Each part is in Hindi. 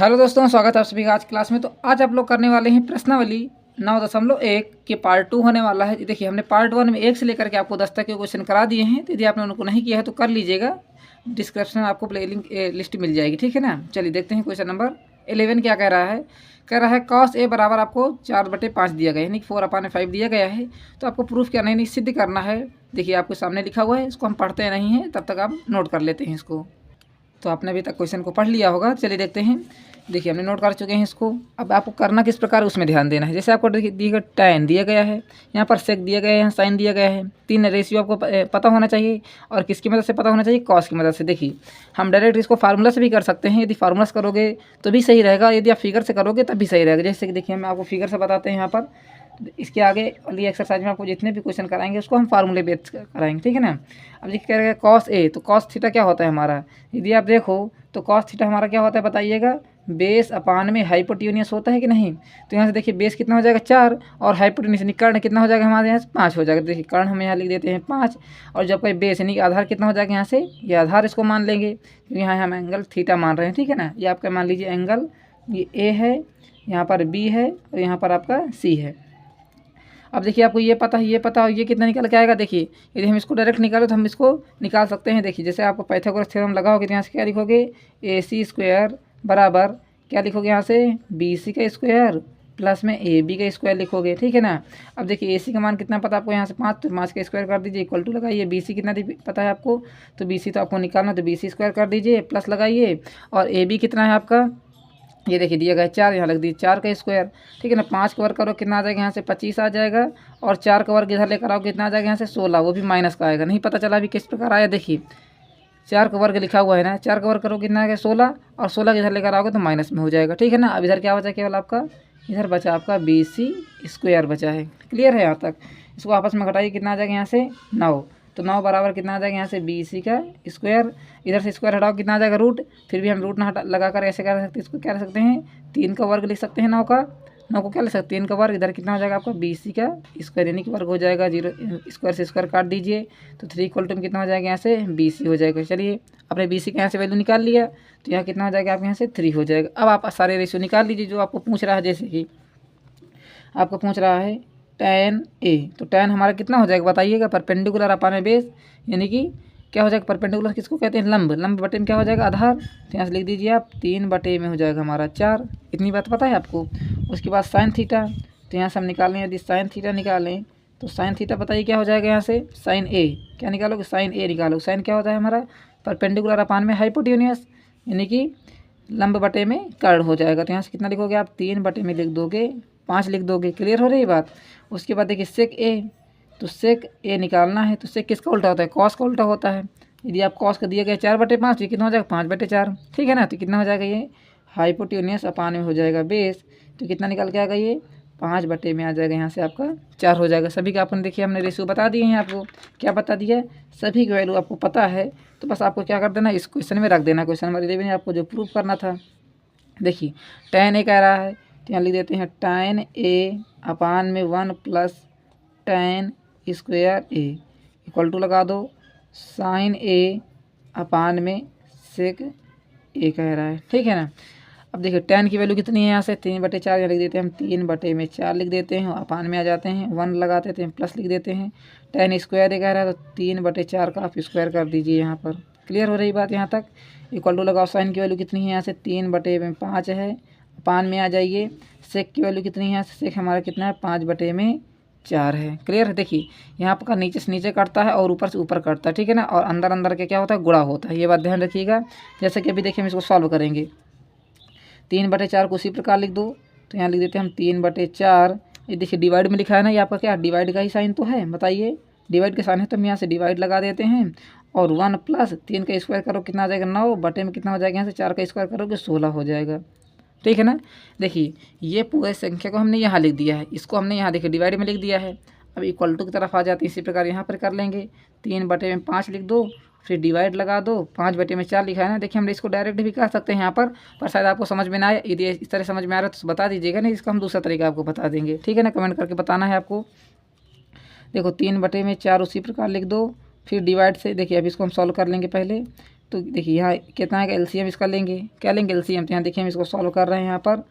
हेलो दोस्तों, स्वागत है आप सभी का आज क्लास में। तो आज आप लोग करने वाले हैं प्रश्नावली 9.1 के पार्ट 2 होने वाला है। देखिए, हमने पार्ट 1 में 1 से लेकर के आपको 10 तक के क्वेश्चन करा दिए हैं। तो यदि आपने उनको नहीं किया है तो कर लीजिएगा, डिस्क्रिप्शन में आपको प्ले लिंक लिस्ट मिल जाएगी, ठीक है ना। चलिए देखते हैं क्वेश्चन नंबर 11 क्या कह रहा है। कह रहा है cos a बराबर आपको 4/5 दिया गया है, यानी 4/5 दिया गया है। तो आपको प्रूफ करना है, नहीं सिद्ध करना है। देखिए आपके सामने लिखा हुआ है, इसको हम पढ़ते नहीं हैं, तब तक आप नोट कर लेते हैं इसको। तो आपने अभी तक क्वेश्चन को पढ़ लिया होगा। चलिए देखते हैं। देखिए हमने नोट कर चुके हैं इसको। अब आपको करना किस प्रकार उसमें ध्यान देना है। जैसे आपको दिया गया tan दिया गया है, यहाँ पर सेक दिया गया है, यहाँ साइन दिया गया है। 3 रेशियो आपको पता होना चाहिए, और किसकी मदद से पता होना चाहिए, कॉस की मदद से। देखिए हम डायरेक्ट इसको फार्मूला से भी कर सकते हैं, यदि फार्मूला से करोगे तो भी सही रहेगा, यदि आप फिगर से करोगे तब भी सही रहेगा। जैसे कि देखिए हम आपको फिगर से बताते हैं यहाँ पर। इसके आगे वाली एक्सरसाइज में आपको जितने भी क्वेश्चन कराएंगे उसको हम फार्मूले बेस कराएंगे, ठीक है ना। अब देखिए कह रहे हैं कॉस ए, तो कॉस थीटा क्या होता है हमारा। यदि आप देखो तो कॉस थीटा हमारा क्या होता है बताइएगा, बेस अपान में हाइपोटेन्यूस होता है कि नहीं। तो यहाँ से देखिए बेस कितना हो जाएगा 4, और हाइपोटेन्यूस यानी कर्ण कितना हो जाएगा हमारे यहाँ से 5 हो जाएगा। देखिए कर्ण हम यहाँ लिख देते हैं 5, और जब कोई बेस यानी कि आधार कितना हो जाएगा यहाँ से, ये आधार इसको मान लेंगे, क्योंकि यहाँ हम एंगल थीटा मान रहे हैं, ठीक है ना। ये आपका मान लीजिए एंगल ये ए है, यहाँ पर बी है, और यहाँ पर आपका सी है। अब देखिए आपको ये पता है, ये पता है, ये कितना निकल के आएगा। देखिए यदि हम इसको डायरेक्ट निकालें तो हम इसको निकाल सकते हैं। देखिए जैसे आपको पाइथागोरस थ्योरम लगाओगे तो यहाँ से क्या लिखोगे, AC² बराबर क्या लिखोगे यहाँ से, BC का स्क्वायर प्लस में AB का स्क्वायर लिखोगे, ठीक है ना। अब देखिए AC का मान कितना पता आपको यहाँ से 5, तो 5 का स्क्वायर कर दीजिए, इक्वल टू लगाइए। BC कितना पता है आपको, तो BC तो आपको निकालना, तो BC² कर दीजिए, प्लस लगाइए। और AB कितना है आपका, ये देखिए दिया गया है 4, यहाँ लग दीजिए 4 का स्क्वायर, ठीक है ना। 5 का वर्ग करो कितना आ जाएगा यहाँ से 25 आ जाएगा, और 4 का वर्ग इधर लेकर आओ कितना आ जाएगा यहाँ से 16, वो भी माइनस का आएगा। नहीं पता चला अभी किस प्रकार आया। देखिए 4 का वर्ग लिखा हुआ है ना, 4 का वर्ग करो कितना आएगा 16, और 16 इधर लेकर आओगे तो माइनस में हो जाएगा, ठीक है ना। अब इधर क्या बचा केवल आपका, इधर बचा आपका BC² बचा है। क्लियर है यहाँ तक। इसको आपस में घटाइए कितना आ जाएगा यहाँ से 9, तो 9 बराबर कितना आ जाएगा यहाँ से BC का स्क्वायर। इधर से स्क्वायर हटाओ कितना आ जाएगा रूट, फिर भी हम रूट ना हटा लगा कर ऐसे कर सकते हैं, इसको क्या रख सकते हैं 3 का वर्ग लिख सकते हैं। 9 को क्या लिख सकते हैं 3 का वर्ग, इधर कितना हो जाएगा आपका BC का स्क्वायर, यानी कि वर्ग हो जाएगा 0, स्क्वायर से स्क्वायर काट दीजिए, तो 3 इक्वल टू में कितना हो जाएगा यहाँ से BC हो जाएगा। चलिए आपने BC का यहाँ से वैल्यू निकाल लिया, तो यहाँ कितना हो जाएगा आप यहाँ से 3 हो जाएगा। अब आप सारे रेशियो निकाल लीजिए जो आपको पूछ रहा है। जैसे कि आपको पूछ रहा है tan A, तो tan हमारा कितना हो जाएगा बताइएगा, परपेंडिकुलर अपान बेस, यानी कि क्या हो जाएगा, परपेंडिकुलर किसको कहते हैं, लंब। लंब बटे में क्या हो जाएगा आधार, तो यहाँ से लिख दीजिए आप 3 में हो जाएगा हमारा 4। इतनी बात पता है आपको। उसके बाद साइन थीटा, तो यहाँ से हम निकालें, यदि साइन थीटा निकालें तो साइन थीटा बताइए क्या हो जाएगा यहाँ से, साइन A। क्या निकालोगे, साइन A निकालो। साइन क्या होता है हमारा, परपेंडिकुलर अपान में हाइपोटेन्यूस, यानी कि लंब बटे में कर्ण हो जाएगा। तो यहाँ से कितना लिखोगे आप 3 में लिख दोगे, 5 लिख दोगे। क्लियर हो रही बात। उसके बाद देखिए सेक A, तो सेक A निकालना है, तो सेक किसका उल्टा होता है, कॉस का उल्टा होता है। यदि आप कॉस का दिया गया 4/5, ये कितना हो जाएगा 5/4, ठीक है ना। तो कितना हो जाएगा ये हाइपोटेन्यूस अपान में हो जाएगा बेस, तो कितना निकल के आएगा ये 5 में आ जाएगा, यहाँ से आपका 4 हो जाएगा। सभी का अपन देखिए हमने रेशियो बता दिए हैं आपको। क्या बता दिया है, सभी की वैल्यू आपको पता है, तो बस आपको क्या कर देना, इस क्वेश्चन में रख देना। क्वेश्चन नंबर 11 आपको जो प्रूफ करना था। देखिए tan A कह रहा है, तो यहाँ लिख देते हैं tan A अपान में 1 plus tan square A equal to लगा दो साइन A अपान में सेक A कह रहा है, ठीक है ना। अब देखिए tan की वैल्यू कितनी है, यहाँ से 3/4 यहाँ लिख देते हैं हम, 3/4 लिख देते हैं, अपान में आ जाते हैं 1 लगा देते हैं, प्लस लिख देते हैं। tan स्क्वायर कह रहा है, तो 3/4 का आप स्क्वायर कर दीजिए यहाँ पर। क्लियर हो रही बात यहाँ तक। इक्वल टू लगाओ, साइन की वैल्यू कितनी है यहाँ से 3/5 है, अपान में आ जाइए। सेक की वैल्यू कितनी है यहाँ से, सेक हमारा कितना है 5/4 है। क्लियर है। देखिए यहाँ पर नीचे से नीचे कटता है और ऊपर से ऊपर कटता है, ठीक है ना। और अंदर अंदर के क्या होता है, गुणा होता है, ये बात ध्यान रखिएगा। जैसे कि अभी देखिए हम इसको सॉल्व करेंगे, 3/4 को उसी प्रकार लिख दो, तो यहाँ लिख देते हैं हम 3/4। ये देखिए डिवाइड में लिखा है ना, ये आपका क्या डिवाइड का ही साइन तो है, बताइए डिवाइड का साइन है, तो हम यहाँ से डिवाइड लगा देते हैं। और 1 प्लस 3 का स्क्वायर करो कितना आ जाएगा 9, बटे में कितना हो जाएगा यहाँ से 4 का स्क्वायर करोगे 16 हो जाएगा, ठीक है ना। देखिए ये पूरे संख्या को हमने यहाँ लिख दिया है, इसको हमने यहाँ देखिए डिवाइड में लिख दिया है। अब इक्वल टू की तरफ आ जाती है, इसी प्रकार यहाँ पर कर लेंगे। 3/5 लिख दो, फिर डिवाइड लगा दो, 5/4 लिखा है ना। देखिए हम इसको डायरेक्ट भी कर सकते हैं यहाँ पर शायद आपको समझ में ना आए। यदि इस तरह समझ में आ रहा है तो बता दीजिएगा, नहीं इसका हम दूसरा तरीका आपको बता देंगे, ठीक है ना। कमेंट करके बताना है आपको। देखो 3/4 उसी प्रकार लिख दो, फिर डिवाइड से देखिए अब इसको हम सॉल्व कर लेंगे। पहले तो देखिए यहाँ कितना है एलसीएम इसका लेंगे, क्या लेंगे एलसीएम। तो यहाँ देखिए हम इसको सॉल्व कर रहे हैं। यहाँ पर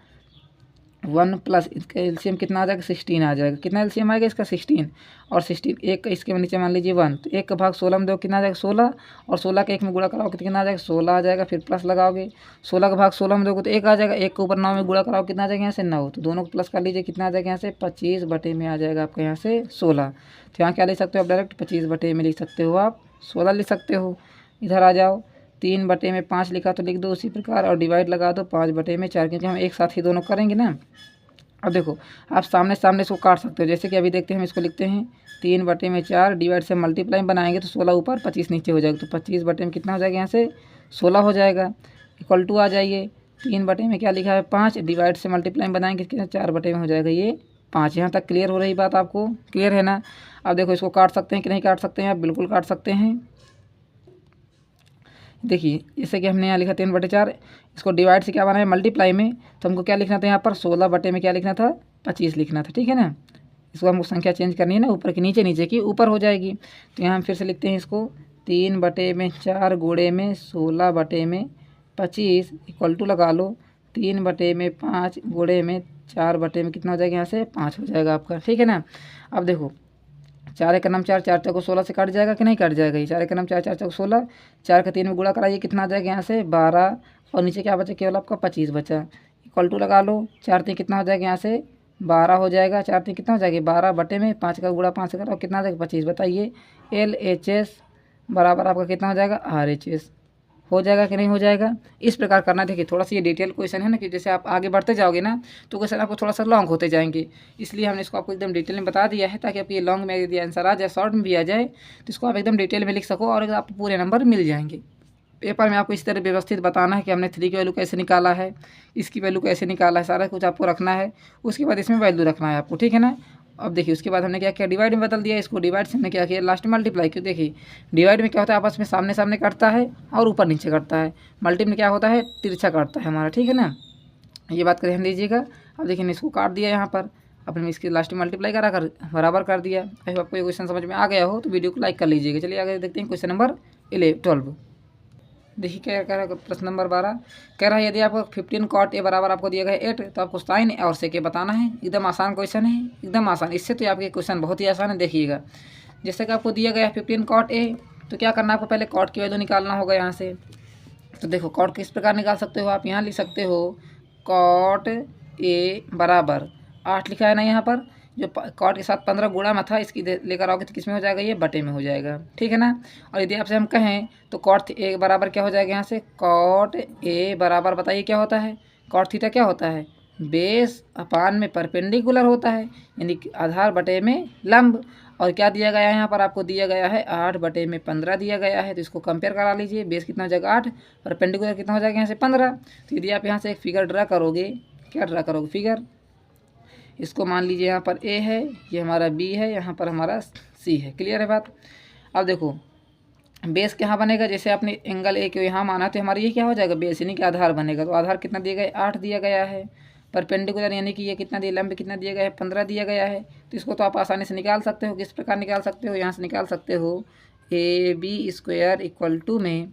1 प्लस इसका एलसीएम कितना आ जाएगा 16 आ जाएगा। कितना एलसीएम आएगा इसका 16, और 16 एक का इसके नीचे मान लीजिए 1, तो 1 का भाग 16 में दो कितना आ जाएगा 16, और 16 के 1 में गुणा कराओगे तो कितना आ जाएगा 16 आ जाएगा। फिर प्लस लगाओगे, 16 का भाग 16 में दोगे तो 1 आ जाएगा, 1 के ऊपर 9 में गुणा कराओगे कितना आ जाएगा यहाँ से 9, तो दोनों को प्लस कर लीजिए कितना आ जाएगा यहाँ से 25 बटे में आ जाएगा आपका यहाँ से 16। तो यहाँ क्या लिख सकते हो आप डायरेक्ट 25 बटे में लिख सकते हो, आप 16 लिख सकते हो। इधर आ जाओ, 3 बटे में 5 लिखा तो लिख दो उसी प्रकार, और डिवाइड लगा दो 5 बटे में 4, क्योंकि हम एक साथ ही दोनों करेंगे ना। अब देखो आप सामने सामने इसको काट सकते हो, जैसे कि अभी देखते हैं हम इसको लिखते हैं 3 बटे में 4 डिवाइड से मल्टीप्लाई बनाएंगे तो 16 ऊपर 25 नीचे हो जाएगा, तो 25 बटे में कितना हो जाएगा यहाँ से 16 हो जाएगा। इक्वल टू आ जाइए 3 बटे में क्या लिखा है 5 डिवाइड से मल्टीप्लाई बनाएंगे कितना 4 बटे में हो जाएगा ये 5। यहाँ तक क्लियर हो रही बात, आपको क्लियर है ना। अब देखो इसको काट सकते हैं कि नहीं काट सकते हैं, आप बिल्कुल काट सकते हैं। देखिए जैसे कि हमने यहाँ लिखा 3 बटे 4, इसको डिवाइड से क्या बना है मल्टीप्लाई में, तो हमको क्या लिखना था यहाँ पर 16 बटे में क्या लिखना था 25 लिखना था, ठीक है ना। इसको हमको संख्या चेंज करनी है ना, ऊपर की नीचे, नीचे की ऊपर हो जाएगी। तो यहाँ हम फिर से लिखते हैं इसको 3 बटे में 4 गुणे में 16 बटे में 25 इक्वल टू लगा लो 3 बटे में 5 गुणे में 4 बटे में कितना हो जाएगा यहाँ से 5 हो जाएगा आपका, ठीक है ना। अब देखो 4 एक नाम 4, 4 चौको 16 से कट जाएगा कि नहीं कट जाएगा, ये 4 एक नाम 4, 4 चौको 16, 4 का 3 में गुणा कराइए कितना आ जाएगा यहाँ से 12, और नीचे क्या बचा केवल आपका 25 बचा। इक्वल टू लगा लो 4 3 कितना हो जाएगा यहाँ से 12 हो जाएगा, 4 3 कितना हो जाएगा 12 बटे में 5 का गुणा 5 से करो कितना आ जाएगा 25। बताइए LHS बराबर आपका कितना हो जाएगा RHS हो जाएगा कि नहीं हो जाएगा। इस प्रकार करना। देखिए थोड़ा सा ये डिटेल क्वेश्चन है ना, कि जैसे आप आगे बढ़ते जाओगे ना तो क्वेश्चन आपको थोड़ा सा लॉन्ग होते जाएंगे, इसलिए हमने इसको आपको एकदम डिटेल में बता दिया है, ताकि आपको ये लॉन्ग में यदि आंसर आ जाए शॉर्ट में भी आ जाए तो इसको आप एकदम डिटेल में लिख सको और आपको पूरे नंबर मिल जाएंगे। पेपर में आपको इस तरह व्यवस्थित बताना है कि हमने 3 की वैल्यू कैसे निकाला है, इसकी वैल्यू कैसे निकाला है, सारा कुछ आपको रखना है। उसके बाद इसमें वैल्यू रखना है आपको, ठीक है ना। अब देखिए उसके बाद हमने क्या किया डिवाइड में बदल दिया, इसको डिवाइड से हमने क्या किया लास्ट में मल्टीप्लाई। क्यों देखिए डिवाइड में क्या होता है आपस में सामने सामने कटता है और ऊपर नीचे कटता है, मल्टी में क्या होता है तिरछा काटता है हमारा, ठीक है ना। ये बात का ध्यान दीजिएगा। अब देखिए इसको काट दिया यहाँ पर, अपने इसके लास्ट में मल्टीप्लाई करा कर बराबर कर दिया। अगर आपको ये क्वेश्चन समझ में आ गया हो तो वीडियो को लाइक कर लीजिएगा। चलिए आगे देखते हैं क्वेश्चन नंबर 12। देखिए क्या कह रहा है प्रश्न नंबर 12 कह रहा है यदि आपको 15 cot A बराबर आपको दिया गया 8 तो आपको साइन और सेक ए बताना है। एकदम आसान क्वेश्चन है, एकदम आसान। इससे तो आपके क्वेश्चन बहुत ही आसान है। देखिएगा जैसे कि आपको दिया गया है 15 cot A, तो क्या करना है आपको पहले cot की वैल्यू निकालना होगा यहाँ से। तो देखो cot किस प्रकार निकाल सकते हो आप, यहाँ लिख सकते हो cot A बराबर 8 लिखा है ना यहाँ पर, जो कॉट के साथ 15 गुणा में था, इसकी लेकर आओगे तो किस में हो जाएगा ये बटे में हो जाएगा, ठीक है ना। और यदि आपसे हम कहें तो कॉट ए बराबर क्या हो जाएगा यहाँ से कॉट ए बराबर बताइए क्या होता है कॉट थीटा क्या होता है बेस अपान में परपेंडिकुलर होता है, यानी कि आधार बटे में लंब। और क्या दिया गया है यहाँ पर आपको दिया गया है 8 बटे में 15 दिया गया है। तो इसको कंपेयर करा लीजिए, बेस कितना हो जाएगा 8, परपेंडिकुलर कितना हो जाएगा यहाँ से 15। तो यदि आप यहाँ से एक फिगर ड्रा करोगे, क्या ड्रा करोगे फिगर, इसको मान लीजिए यहाँ पर ए है, ये हमारा बी है, यहाँ पर हमारा सी है। क्लियर है बात। अब देखो बेस कहाँ बनेगा, जैसे आपने एंगल ए को यहाँ माना तो हमारा ये क्या हो जाएगा बेस, यानी कि आधार बनेगा। तो आधार कितना दिया गया 8 दिया गया है, परपेंडिकुलर यानी कि ये कितना दिया लंब कितना दिया गया है 15 दिया गया है। तो इसको तो आप आसानी से निकाल सकते हो। किस प्रकार निकाल सकते हो, यहाँ से निकाल सकते हो AB² इक्वल टू में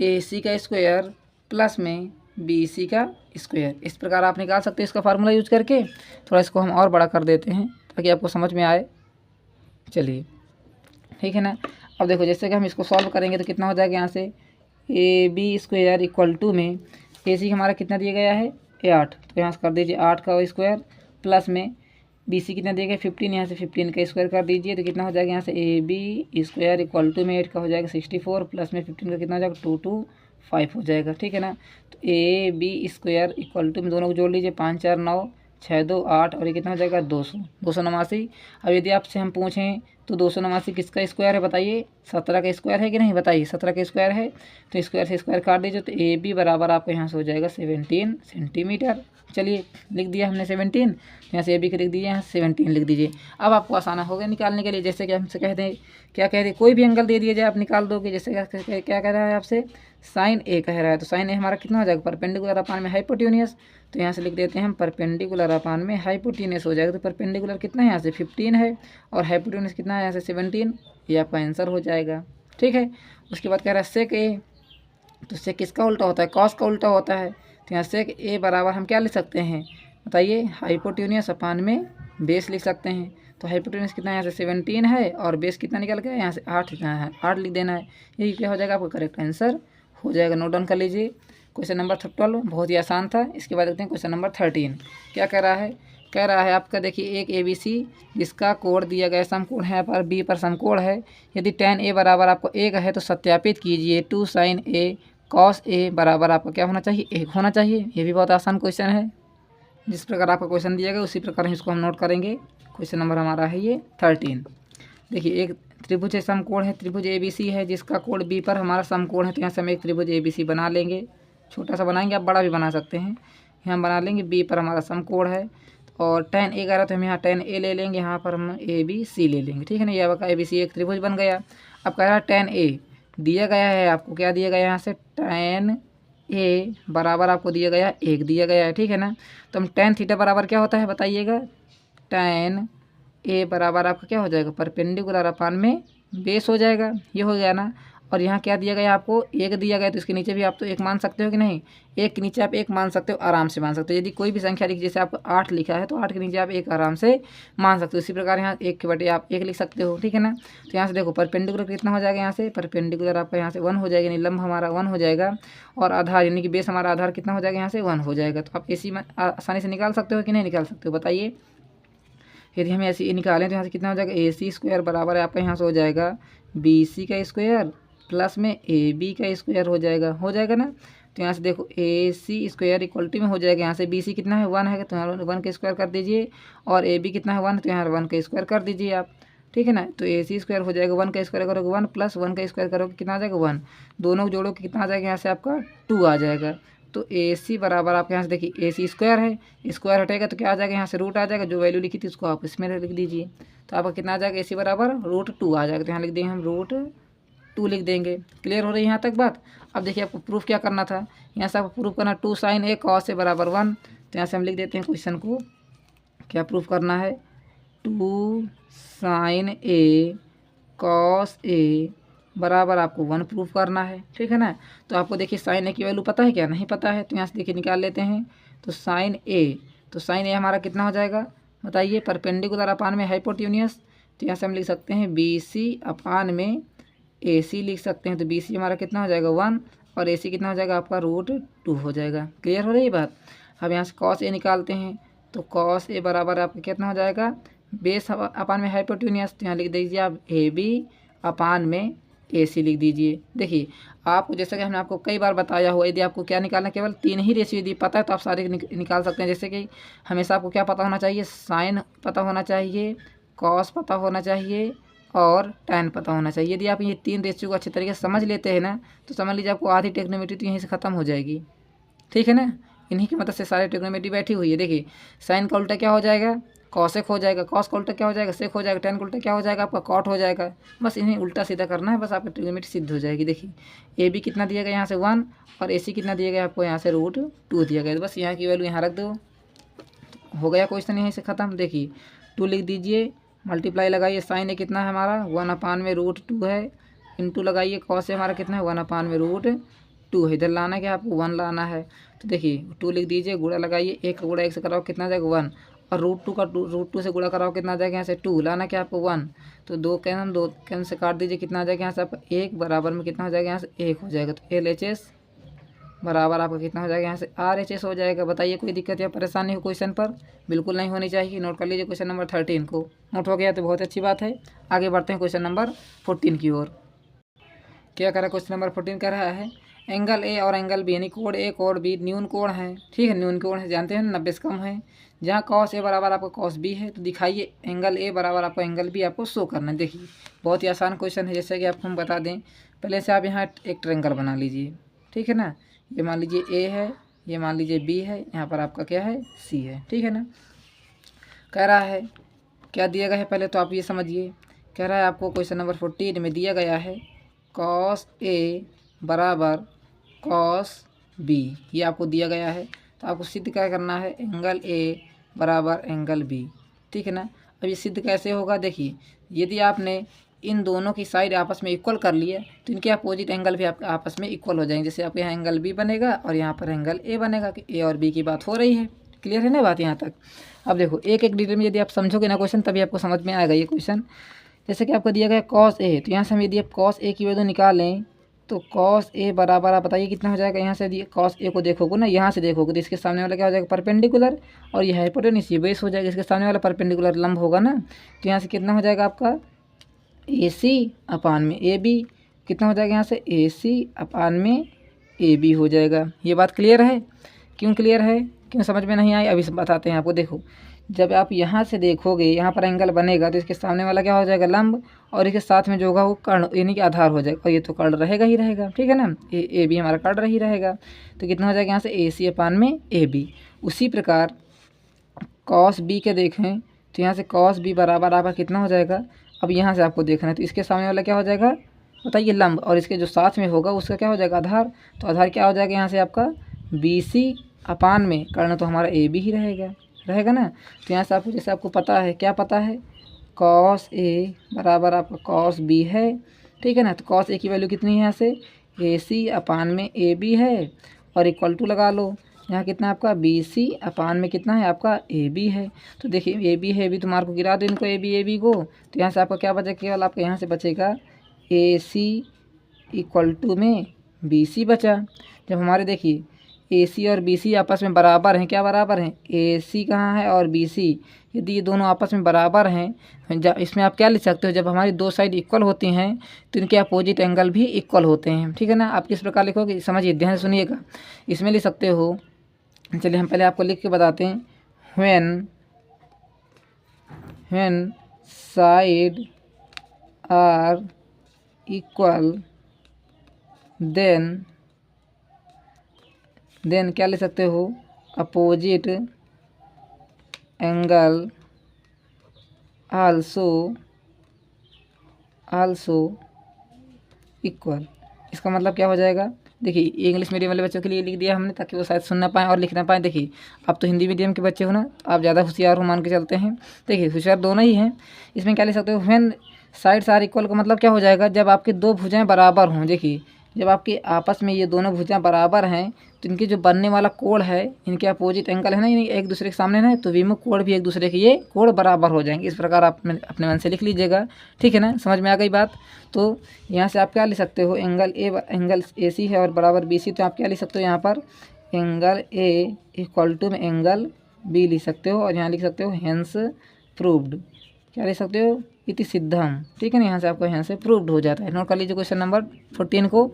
AC का स्क्वायर प्लस में BC का स्क्वायर। इस प्रकार आप निकाल सकते हो इसका फार्मूला यूज करके। थोड़ा इसको हम और बड़ा कर देते हैं ताकि आपको समझ में आए। चलिए ठीक है ना। अब देखो जैसे कि हम इसको सॉल्व करेंगे तो कितना हो जाएगा यहाँ से AB² इक्वल टू में AC हमारा कितना दिया गया है 8, तो यहाँ से कर दीजिए 8 का स्क्वायर प्लस में BC कितना दिया गया 15, यहाँ से 15 का स्क्वायर कर दीजिए तो कितना हो जाएगा यहाँ से AB² इक्वल टू में 8 का हो जाएगा 64 प्लस में 15 का कितना हो जाएगा 225 हो जाएगा, ठीक है ना। तो AB² इक्वल टू में दोनों को जोड़ लीजिए 5 4 9 6 2 8 और ये कितना हो जाएगा 289। अब यदि आपसे हम पूछें तो 289 किसका स्क्वायर है बताइए, 17 का स्क्वायर है कि नहीं बताइए, 17 का स्क्वायर है तो स्क्वायर से स्क्वायर काट दीजिए। तो AB बराबर आपको यहाँ से हो जाएगा 17 सेंटीमीटर। चलिए लिख दिया हमने 17, यहाँ से AB के लिख दीजिए, यहाँ 17 लिख दीजिए। अब आपको आसान हो गया निकालने के लिए। जैसे कि हमसे कह दें क्या कह दें कोई भी एंगल दे दिया जाए आप निकाल दोगे। जैसे क्या कह रहा है आपसे साइन ए कह रहा है, तो साइन ए हमारा कितना हो जाएगा परपेंडिकुलर अपान में हाइपोटेन्यूस। तो यहाँ से लिख देते हैं हम परपेंडिकुलर अपान में हाइपोटेन्यूस हो जाएगा। तो परपेंडिकुलर कितना है यहाँ से 15 है और हाइपोटेन्यूस कितना है यहाँ से 17, ये आपका आंसर हो जाएगा, ठीक है। उसके बाद कह रहा है सेक ए, तो सेक किसका उल्टा होता है, कॉस का उल्टा होता है। तो यहाँ सेक ए बराबर हम क्या लिख सकते हैं बताइए, हाइपोटेन्यूस अपान में बेस लिख सकते हैं। तो हाइपोटेन्यूस कितना है, यहाँ से 17 है और बेस कितना निकल गया, यहाँ से 8 लिखना है, 8 लिख देना है। यही क्या हो जाएगा आपका करेक्ट आंसर हो जाएगा। नोट डाउन कर लीजिए। क्वेश्चन नंबर 12 बहुत ही आसान था। इसके बाद देखते हैं क्वेश्चन नंबर 13 क्या कह रहा है। कह रहा है आपका देखिए एक ABC जिसका कोड दिया गया समकोण है पर B पर समकोण है। यदि tan A बराबर आपको 1 है तो सत्यापित कीजिए 2 sin A cos A बराबर आपका क्या होना चाहिए, 1 होना चाहिए। ये भी बहुत आसान क्वेश्चन है। जिस प्रकार आपका क्वेश्चन दिया गया उसी प्रकार इसको हम नोट करेंगे। क्वेश्चन नंबर हमारा है ये 13। देखिए एक त्रिभुज समकोण है, त्रिभुज ABC है जिसका कोण B पर हमारा समकोण है। तो यहाँ से हम एक त्रिभुज ABC बना लेंगे, छोटा सा बनाएंगे, आप बड़ा भी बना सकते हैं। यहाँ बना लेंगे, B पर हमारा समकोण है और tan A कह रहा तो हम यहाँ tan A ले लेंगे, यहाँ पर हम ABC ले लेंगे, ठीक है ना। ये आपका ABC एक त्रिभुज बन गया। अब कह रहा है tan A दिया गया है आपको, क्या दिया गया है यहाँ से tan A बराबर आपको दिया गया 1 दिया गया है, ठीक है ना। तो हम tan थीटा बराबर क्या होता है बताइएगा, tan A बराबर आपका क्या हो जाएगा, परपेंडिकुलर अपान में बेस हो जाएगा। ये हो गया ना। और यहाँ क्या दिया गया आपको, 1 दिया गया, तो इसके नीचे भी आप तो 1 मान सकते हो कि नहीं, 1 के नीचे आप 1 मान सकते हो, आराम से मान सकते हो। यदि कोई भी संख्या लिखी, जैसे आपको 8 लिखा है तो 8 के नीचे आप 1 आराम से मान सकते हो। इसी प्रकार यहाँ 1 के बटे आप 1 लिख सकते हो, ठीक है ना। तो यहाँ से देखो परपेंडिकुलर कितना हो जाएगा, यहाँ से परपेंडिकुलर आपका यहाँ से 1 हो जाएगा, यानी लंब हमारा 1 हो जाएगा और आधार यानी कि बेस हमारा आधार कितना हो जाएगा, यहाँ से 1 हो जाएगा। तो आप AC में आसानी से निकाल सकते हो कि नहीं निकाल सकते हो बताइए। यदि हम ऐसे निकालें तो यहाँ से कितना हो जाएगा, AC स्क्वायर बराबर है आपका यहाँ से हो जाएगा BC का स्क्वायर प्लस में AB का स्क्वायर हो जाएगा ना। तो यहाँ से देखो AC स्क्वायर इक्वलिटी में हो जाएगा, यहाँ से BC कितना है 1 है तो यहाँ 1 का स्क्वायर कर दीजिए और AB कितना है 1 तो यहाँ 1 का स्क्वायर कर दीजिए आप, ठीक है ना। तो AC स्क्वायर हो जाएगा, 1 का स्क्वायर करोगे 1 प्लस 1 का स्क्वायर करोगे कितना आ जाएगा 1, दोनों जोड़ो के कितना आ जाएगा, यहाँ से आपका 2 आ जाएगा। तो AC बराबर आपके यहाँ से देखिए AC स्क्वायर है, स्क्वायर हटेगा तो क्या आ जाएगा, यहाँ से रूट आ जाएगा, जो वैल्यू लिखी थी उसको आप इसमें लिख दीजिए। तो आपका कितना आ जाएगा, AC बराबर √2 आ जाएगा। तो यहाँ लिख देंगे हम √2 लिख देंगे। क्लियर हो रही है यहाँ तक बात। अब देखिए आपको प्रूफ क्या करना था, यहाँ से आपको प्रूफ करना 2 sin A cos A बराबर 1। तो यहाँ से हम लिख देते हैं क्वेश्चन को, क्या प्रूफ करना है, 2 sin A cos A बराबर आपको 1 प्रूफ करना है, ठीक है ना। तो आपको देखिए साइन A की वैल्यू पता है क्या, नहीं पता है, तो यहाँ से देखिए निकाल लेते हैं। तो साइन A हमारा कितना हो जाएगा बताइए, परपेंडिकुलर अपान में हाइपोटेन्यूस। तो यहाँ से हम लिख सकते हैं BC अपान में AC लिख सकते हैं। तो BC हमारा कितना हो जाएगा 1 और AC कितना हो जाएगा आपका √2 हो जाएगा। क्लियर हो रही है बात। अब यहाँ से cos A निकालते हैं, तो cos A बराबर आपका कितना हो जाएगा, बेस अपान में हाइपोटेन्यूस। तो यहाँ लिख दीजिए आप AB अपान में AC लिख दीजिए। देखिए आपको जैसे कि हमने आपको कई बार बताया हुआ, यदि आपको क्या निकालना, केवल 3 ही रेशियो यदि पता है तो आप सारे निकाल सकते हैं। जैसे कि हमेशा आपको क्या पता होना चाहिए, साइन पता होना चाहिए, कॉस पता होना चाहिए और tan पता होना चाहिए। यदि आप ये 3 रेशियो को अच्छे तरीके से समझ लेते हैं ना, तो समझ लीजिए आपको आधी ट्रिग्नोमेट्री तो यहीं से ख़त्म हो जाएगी, ठीक है ना। इन्हीं की मदद से सारी ट्रिग्नोमेट्री बैठी हुई है। देखिए साइन का उल्टा क्या हो जाएगा, कॉसेक हो जाएगा, कॉस का उल्टा क्या हो जाएगा, सेक हो जाएगा, tan का उल्टा क्या हो जाएगा आपका कॉट हो जाएगा। बस इन्हें उल्टा सीधा करना है, बस आपकी ट्रिग्नोमेट्री सिद्ध हो जाएगी। देखिए AB कितना दिया गया यहाँ से 1 और AC कितना दिया गया आपको यहाँ से √2 दिया गया। तो बस यहाँ की वैल्यू यहाँ रख दो, हो गया क्वेश्चन यहीं से ख़त्म। देखिए 2 लिख दीजिए, मल्टीप्लाई लगाइए, साइन A कितना है हमारा 1 अपान में √2 है, इंटू लगाइए कॉस A हमारा कितना है 1 अपान में √2 है। इधर लाना क्या आपको 1 लाना है। तो देखिए 2 लिख दीजिए, गुणा लगाइए, 1 का गुणा 1 से कराओ कितना आ जाएगा 1 और √2 का √2 से गुणा कराओ कितना आ जाएगा यहाँ से 2, लाना क्या आपको 1। तो 2 कैन से काट दीजिए, कितना आ जाएगा यहाँ से आपका 1 बराबर में कितना हो जाएगा यहाँ से 1 हो जाएगा। तो LHS बराबर आपका कितना हो जाएगा यहाँ से RHS हो जाएगा। बताइए कोई दिक्कत या परेशानी हो क्वेश्चन पर, बिल्कुल नहीं होनी चाहिए। नोट कर लीजिए क्वेश्चन नंबर 13 को, नोट हो गया तो बहुत अच्छी बात है। आगे बढ़ते हैं क्वेश्चन नंबर 14 की ओर। क्या कह रहा है क्वेश्चन नंबर 14 कह रहा है एंगल A और एंगल B यानी कोण A कोण B न्यून कोण है, ठीक है, न्यून कोण है, जानते हैं 90 से कम है। जहाँ cos A बराबर आपका cos B है, तो दिखाइए एंगल A बराबर आपको एंगल B आपको शो करना है। देखिए बहुत ही आसान क्वेश्चन है, जैसे कि आपको हम बता दें, पहले से आप यहाँ एक ट्रायंगल बना लीजिए, ठीक है ना। ये मान लीजिए A है, ये मान लीजिए B है, यहाँ पर आपका क्या है C है, ठीक है ना। कह रहा है क्या दिया गया है, पहले तो आप ये समझिए। कह रहा है आपको क्वेश्चन नंबर 14 में दिया गया है cos A बराबर cos B, ये आपको दिया गया है। तो आपको सिद्ध क्या करना है, एंगल A बराबर एंगल B, ठीक है ना। अब ये सिद्ध कैसे होगा, देखिए यदि आपने इन दोनों की साइड आपस में इक्वल कर लिए तो इनके अपोजिट एंगल भी आपके आपस में इक्वल हो जाएंगे। जैसे आपके यहाँ एंगल बी बनेगा और यहाँ पर एंगल ए बनेगा, कि ए और बी की बात हो रही है। क्लियर है ना बात यहाँ तक? अब देखो एक एक डिटेल में यदि आप समझोगे ना क्वेश्चन, तभी आपको समझ में आएगा ये क्वेश्चन। जैसे कि आपको दिया गया कॉस ए, तो यहाँ से हम यदि आप कॉस ए की वैल्यू निकालें तो कॉस ए बराबर आप बताइए कितना हो जाएगा। यहाँ से यदि कॉस ए को देखोगे ना, यहाँ से देखोगे तो इसके सामने वाला क्या हो जाएगा, परपेंडिकुलर, और यह हाइपोटेन्यूज ये बेस हो जाएगा। इसके सामने वाला परपेंडिकुलर लंब होगा ना, तो यहाँ से कितना हो जाएगा आपका ए सी अपान में ए बी। कितना हो जाएगा यहाँ से ए सी अपान में ए बी हो जाएगा। ये बात क्लियर है? क्यों क्लियर है, क्यों समझ में नहीं आई, अभी बताते हैं आपको। देखो जब आप यहाँ से देखोगे, यहाँ पर एंगल बनेगा तो इसके सामने वाला क्या हो जाएगा, लंब, और इसके साथ में जो होगा वो कर्ण यानी कि आधार हो जाएगा, और ये तो कर्ण रहेगा ही रहेगा। ठीक है ना, ए बी हमारा कर्ण ही रहेगा। तो कितना हो जाएगा यहाँ से ए सी अपान में ए बी। उसी प्रकार कॉस बी के देखें तो यहाँ से कॉस बी बराबर आपका कितना हो जाएगा। अब यहाँ से आपको देखना है तो इसके सामने वाला क्या हो जाएगा बताइए, लंब, और इसके जो साथ में होगा उसका क्या हो जाएगा, आधार। तो आधार क्या हो जाएगा यहाँ से आपका बी सी अपान में कर्ण तो हमारा ए बी ही रहेगा ना। तो यहाँ से आपको जैसे आपको पता है, क्या पता है, कॉस ए बराबर आपका कॉस बी है। ठीक है ना, तो कॉस ए की वैल्यू कितनी है यहाँ से ए सी अपान में ए बी है, और इक्वल टू लगा लो, यहाँ कितना आपका बी सी अपान में कितना है आपका ए बी है। तो देखिए ए बी है, भी तुम्हारे को गिरा दो इनको ए बी को, तो यहाँ से आपका क्या बचेगा, केवल आपका यहाँ से बचेगा ए सी इक्वल टू में बी सी बचा। जब हमारे देखिए ए सी और बी सी आपस में बराबर हैं, क्या बराबर हैं, ए सी कहाँ है और बी सी, यदि ये दोनों आपस में बराबर हैं, जब इसमें आप क्या लिख सकते हो, जब हमारी दो साइड इक्वल होती हैं तो इनके अपोजिट एंगल भी इक्वल होते हैं। ठीक है ना, आप किस प्रकार लिखोगे, समझिए, ध्यान से सुनिएगा। इसमें लिख सकते हो, चलिए हम पहले आपको लिख के बताते हैं, when side are equal then क्या ले सकते हो, अपोजिट एंगल आल्सो इक्वल। इसका मतलब क्या हो जाएगा, देखिए इंग्लिश मीडियम वाले बच्चों के लिए लिख दिया हमने ताकि वो शायद सुन ना पाएँ और लिख ना पाएँ। देखिए आप तो हिंदी मीडियम के बच्चे हो ना, आप ज़्यादा होशियार हो मान के चलते हैं। देखिए होशियार दोनों ही हैं। इसमें क्या लिख सकते हो, व्हेन साइड्स आर इक्वल का मतलब क्या हो जाएगा, जब आपकी दो भुजाएं बराबर हों। देखिए जब आपके आपस में ये दोनों भुजाएं बराबर हैं तो इनके जो बनने वाला कोण है, इनके अपोजिट एंगल है ना, एक दूसरे के सामने ना, तो विमुख कोण भी एक दूसरे के ये कोण बराबर हो जाएंगे। इस प्रकार आप अपने मन से लिख लीजिएगा। ठीक है ना, समझ में आ गई बात? तो यहाँ से आप क्या लिख सकते हो, एंगल ए सी है और बराबर बी सी, तो आप क्या लिख सकते हो यहाँ पर, एंगल ए इक्वल टू में एंगल बी लिख सकते हो, और यहाँ लिख सकते हो हेंस प्रूव्ड। क्या लिख सकते हो, इति सिद्धम। ठीक है ना, यहाँ से आपको यहाँ से प्रूव्ड हो जाता है। नोट कर लीजिए क्वेश्चन नंबर 14 को।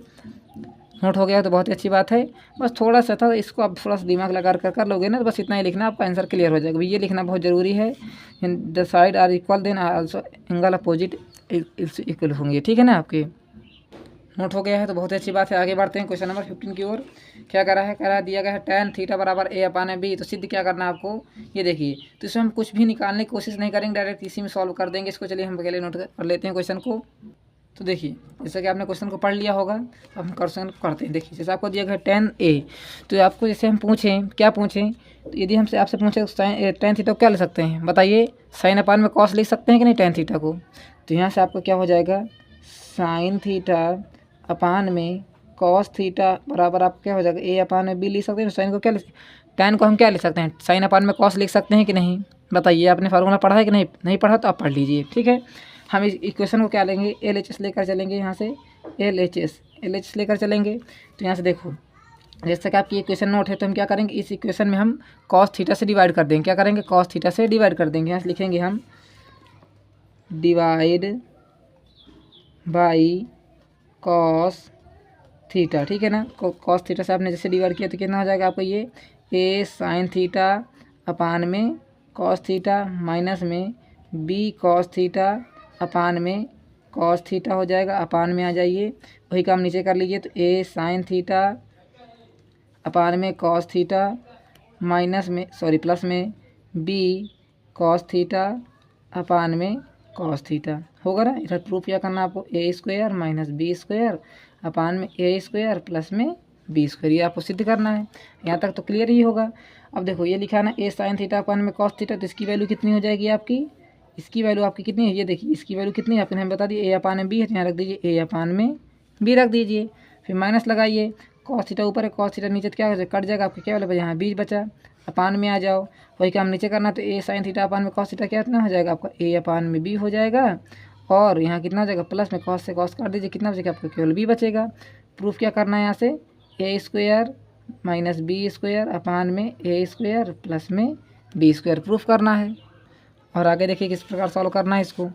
नोट हो गया तो बहुत ही अच्छी बात है। बस थोड़ा सा था, इसको आप थोड़ा सा दिमाग लगा कर लोगे ना, तो बस इतना ही लिखना, आपका आंसर क्लियर हो जाएगा। ये लिखना बहुत ज़रूरी है, the side are equal then also angle opposite equal होंगे। ठीक है ना, आपके नोट हो गया है तो बहुत ही अच्छी बात है। आगे बढ़ते हैं क्वेश्चन नंबर 15 की ओर। क्या करा है, करा दिया गया है tan थीटा बराबर ए अपान बी। तो सिद्ध क्या करना है आपको, ये देखिए। तो इसमें हम कुछ भी निकालने की कोशिश नहीं करेंगे, डायरेक्ट इसी में सॉल्व कर देंगे इसको। चलिए हम पहले नोट कर लेते हैं क्वेश्चन को। तो देखिए जैसे कि आपने क्वेश्चन को पढ़ लिया होगा, अब हम क्वेश्चन करते हैं। देखिए जैसे आपको दिया गया tan a, तो आपको जैसे हम पूछें, क्या पूछें, तो यदि हमसे आपसे पूछे tan थीटा को क्या ले सकते हैं बताइए, साइन अपान में कॉस लिख सकते हैं कि नहीं tan थीटा को। तो यहाँ से आपको क्या हो जाएगा, साइन थीटा अपान में कॉस थीटा बराबर आप क्या हो जाएगा, ए अपान में बी लिख सकते हैं। साइन को क्या tan को हम क्या लिख सकते हैं, साइन अपान में कॉस लिख सकते हैं कि नहीं बताइए। आपने फार्मूला पढ़ा है कि नहीं पढ़ा तो आप पढ़ लीजिए। ठीक है, हम इस इक्वेशन को क्या लेंगे, LHS लेकर चलेंगे। यहाँ से LHS लेकर चलेंगे। तो यहाँ से देखो, जैसे कि आपकी इक्वेशन नोट है, तो हम क्या करेंगे, इस इक्वेशन में हम कॉस थीटा से डिवाइड कर देंगे। क्या करेंगे, कॉस थीटा से डिवाइड कर देंगे। यहाँ से लिखेंगे हम डिवाइड बाई कॉस थीटा। ठीक है ना, कॉस थीटा से आपने जैसे डिवाइड किया तो कितना हो जाएगा आपको, ये ए साइन थीटा अपान में कॉस थीटा माइनस में बी कॉस थीटा अपान में कॉस थीटा हो जाएगा। अपान में आ जाइए, वही काम नीचे कर लीजिए। तो ए साइन थीटा अपान में कॉस थीटा माइनस में प्लस में बी कॉस थीटा अपान में कॉस थीटा होगा ना। इधर प्रूफ क्या करना आपको, A square minus B square upon में ए स्क्वायर प्लस में बी स्क्वायर, ये आपको सिद्ध करना है। यहाँ तक तो क्लियर ही होगा। अब देखो ये लिखा है ना, ए साइन थीटा अपान में कॉस थीटा, तो इसकी वैल्यू कितनी हो जाएगी आपकी, इसकी वैल्यू आपकी कितनी है, ये देखिए इसकी वैल्यू कितनी है आपने हमें बता दी, ए अपान में बी है, तो यहाँ रख दीजिए ए अपान में बी रख दीजिए। फिर माइनस लगाइए, कॉस थीटा ऊपर है, कॉस थीटा नीचे, तो क्या हो जाएगा, कट जाएगा, आपको क्या वाला यहाँ बीच बचा, अपान में आ जाओ, वही काम नीचे करना, तो ए साइन थीटा अपान में कॉस थीटा कितना हो जाएगा आपका, ए अपान में बी हो जाएगा। और यहाँ कितना हो जाएगा, प्लस में कॉस से कॉस काट दीजिए, कितना बचेगा आपको, केवल बी बचेगा। प्रूफ क्या करना है यहाँ से, A square minus B square upon में ए स्क्वायर प्लस में बी स्क्वायर प्रूफ करना है। और आगे देखिए किस प्रकार सॉल्व करना है इसको,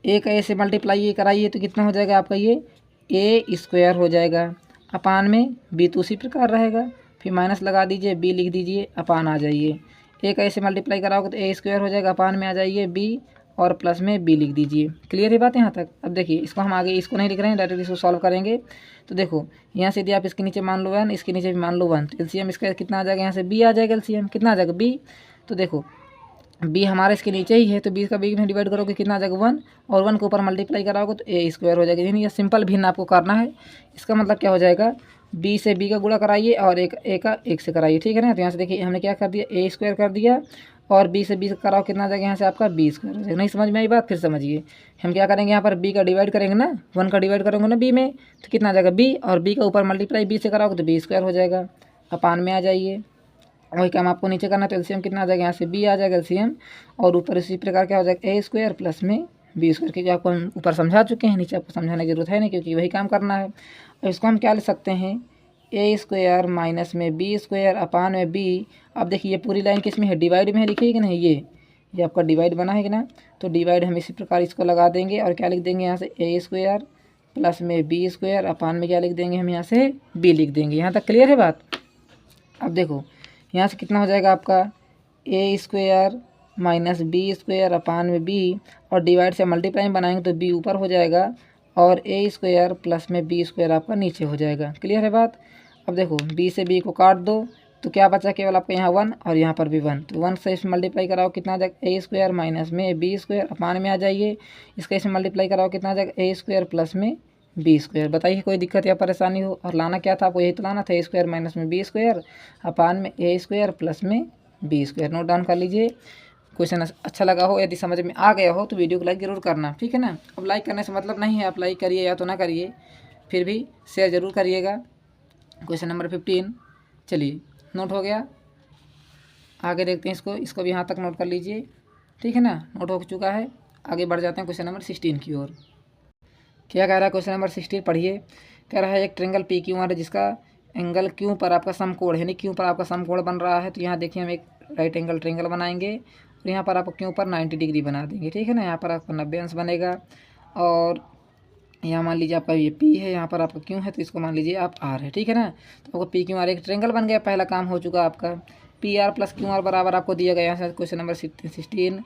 ए का ए से मल्टीप्लाई कराइए तो कितना हो जाएगा आपका, ये ए स्क्वायर हो जाएगा अपान में बी, तो उसी प्रकार रहेगा। फिर माइनस लगा दीजिए, बी लिख दीजिए, अपान आ जाइए, ए का ए से मल्टीप्लाई कराओगे तो ए स्क्वायर हो जाएगा, अपान में आ जाइए बी, और प्लस में बी लिख दीजिए। क्लियर है बात यहाँ तक। अब देखिए इसको हम आगे इसको नहीं लिख रहे हैं, डायरेक्ट इसको सॉल्व करेंगे। तो देखो यहाँ से यदि आप इसके नीचे मान लो 1, इसके नीचे भी मान लो 1, तो एलसीएम इसका कितना आ जाएगा, यहाँ से बी आ जाएगा, एलसीएम कितना आ जाएगा बी। तो देखो बी हमारा इसके नीचे ही है, तो बी का बी में डिवाइड करोगे कितना आ जाएगा 1, और 1 के ऊपर मल्टीप्लाई कराओगे तो ए स्क्वायर हो जाएगा। यानी ये सिंपल भिन्न आपको करना है। इसका मतलब क्या हो जाएगा, बी से बी का गुणा कराइए और एक ए का एक से कराइए, ठीक है ना। तो यहाँ से देखिए हमने क्या कर दिया, ए स्क्वायर कर दिया, और बी से बी से कराओ कितना आ जाएगा, यहाँ से आपका बी स्क्वायर हो जाएगा। नहीं समझ में आई बात, फिर समझिए। हम क्या करेंगे, यहाँ पर बी का डिवाइड करेंगे ना, 1 का डिवाइड करेंगे ना बी में, तो कितना आ जाएगा बी, और बी का ऊपर मल्टीप्लाई बी से कराओगे तो बी स्क्वायर हो जाएगा, अपान में आ जाइए। वही काम आपको नीचे करना, तो एलसीएम कितना आ जाएगा, यहाँ से बी आ जाएगा एलसीएम, और ऊपर इसी प्रकार क्या हो जाएगा ए स्क्वायर प्लस में बी स्क्वायर, क्योंकि आपको हम ऊपर समझा चुके हैं, नीचे आपको समझाने की जरूरत है नहीं, क्योंकि वही काम करना है। और इसको हम क्या ले सकते हैं, ए स्क्वायर माइनस में बी स्क्वायर अपान में बी। अब देखिए ये पूरी लाइन किस में है, डिवाइड में है, लिखिए कि नहीं, ये आपका डिवाइड बना है कि ना, तो डिवाइड हम इसी प्रकार इसको लगा देंगे, और क्या लिख देंगे यहाँ से ए स्क्वायर प्लस में बी स्क्वायर अपान में क्या लिख देंगे हम, यहाँ से बी लिख देंगे। यहाँ तक क्लियर है बात। अब देखो यहाँ से कितना हो जाएगा आपका, A square minus B square upon में बी, और डिवाइड से मल्टीप्लाई बनाएंगे तो बी ऊपर हो जाएगा, और ए स्क्वायर प्लस में बी स्क्वायर आपका नीचे हो जाएगा। क्लियर है बात। अब देखो बी से बी को काट दो, तो क्या बचा, केवल आपका यहाँ 1 और यहाँ पर भी 1, तो 1 से इसमें मल्टीप्लाई कराओ कितना आ जाएगा, ए स्क्वायर माइनस में बी स्क्वायर अपान में आ जाइए, इसका इसमें मल्टीप्लाई कराओ कितना आ जाएगा, ए स्क्वायर प्लस में बी स्क्वायर। बताइए कोई दिक्कत या परेशानी हो, और लाना क्या था आपको, यही तो लाना था, ए स्क्वायर माइनस में बी स्क्वायर अपान में ए स्क्वायर प्लस में बी स्क्वायर। नोट डाउन कर लीजिए। क्वेश्चन अच्छा लगा हो, यदि समझ में आ गया हो तो वीडियो को लाइक ज़रूर करना, ठीक है ना। अब लाइक करने से मतलब नहीं है आप लाइक करिए या तो ना करिए, फिर भी शेयर ज़रूर करिएगा। क्वेश्चन नंबर 15 चलिए नोट हो गया, आगे देखते हैं इसको भी यहाँ तक नोट कर लीजिए, ठीक है ना। नोट हो चुका है, आगे बढ़ जाते हैं क्वेश्चन नंबर 16 की ओर। क्या कह रहा है क्वेश्चन नंबर 16 पढ़िए। कह रहा है एक ट्रेंगल पी क्यू आर है जिसका एंगल क्यू पर आपका समकोण है, यानी क्यू पर आपका समकोण बन रहा है। तो यहाँ देखिए हम एक राइट एंगल ट्रेंगल बनाएंगे, और यहाँ पर आपको क्यू पर 90 डिग्री बना देंगे, ठीक है ना। यहाँ पर आपका 90 अंश बनेगा, और यहाँ मान लीजिए आपका ये पी है, यहाँ पर आपका क्यू है, तो इसको मान लीजिए आप आर है, ठीक है ना। तो आपको पी क्यू आर एक ट्रेंगल बन गया, पहला काम हो चुका आपका। P R plus Q R बराबर आपको दिया गया है question number 16,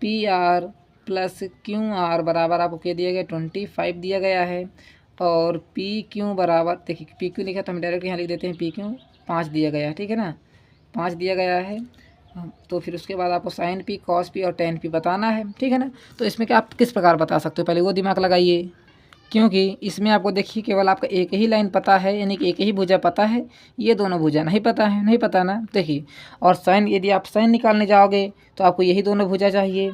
P R plus Q R बराबर आपको क्या दिया गया, 25 दिया गया है, और पी क्यू बराबर देखिए पी क्यू लिखा तो हम डायरेक्ट यहाँ लिख देते हैं, पी क्यू 5 दिया गया है, ठीक है ना, 5 दिया गया है। तो फिर उसके बाद आपको साइन पी, कॉस पी और टेन पी बताना है, ठीक है ना। तो इसमें क्या आप किस प्रकार बता सकते हो, पहले वो दिमाग लगाइए, क्योंकि इसमें आपको देखिए केवल आपका एक ही लाइन पता है, यानी कि एक ही भुजा पता है, ये दोनों भुजा नहीं पता है, नहीं पता ना। देखिए और साइन, यदि आप साइन निकालने जाओगे तो आपको यही दोनों भुजा चाहिए,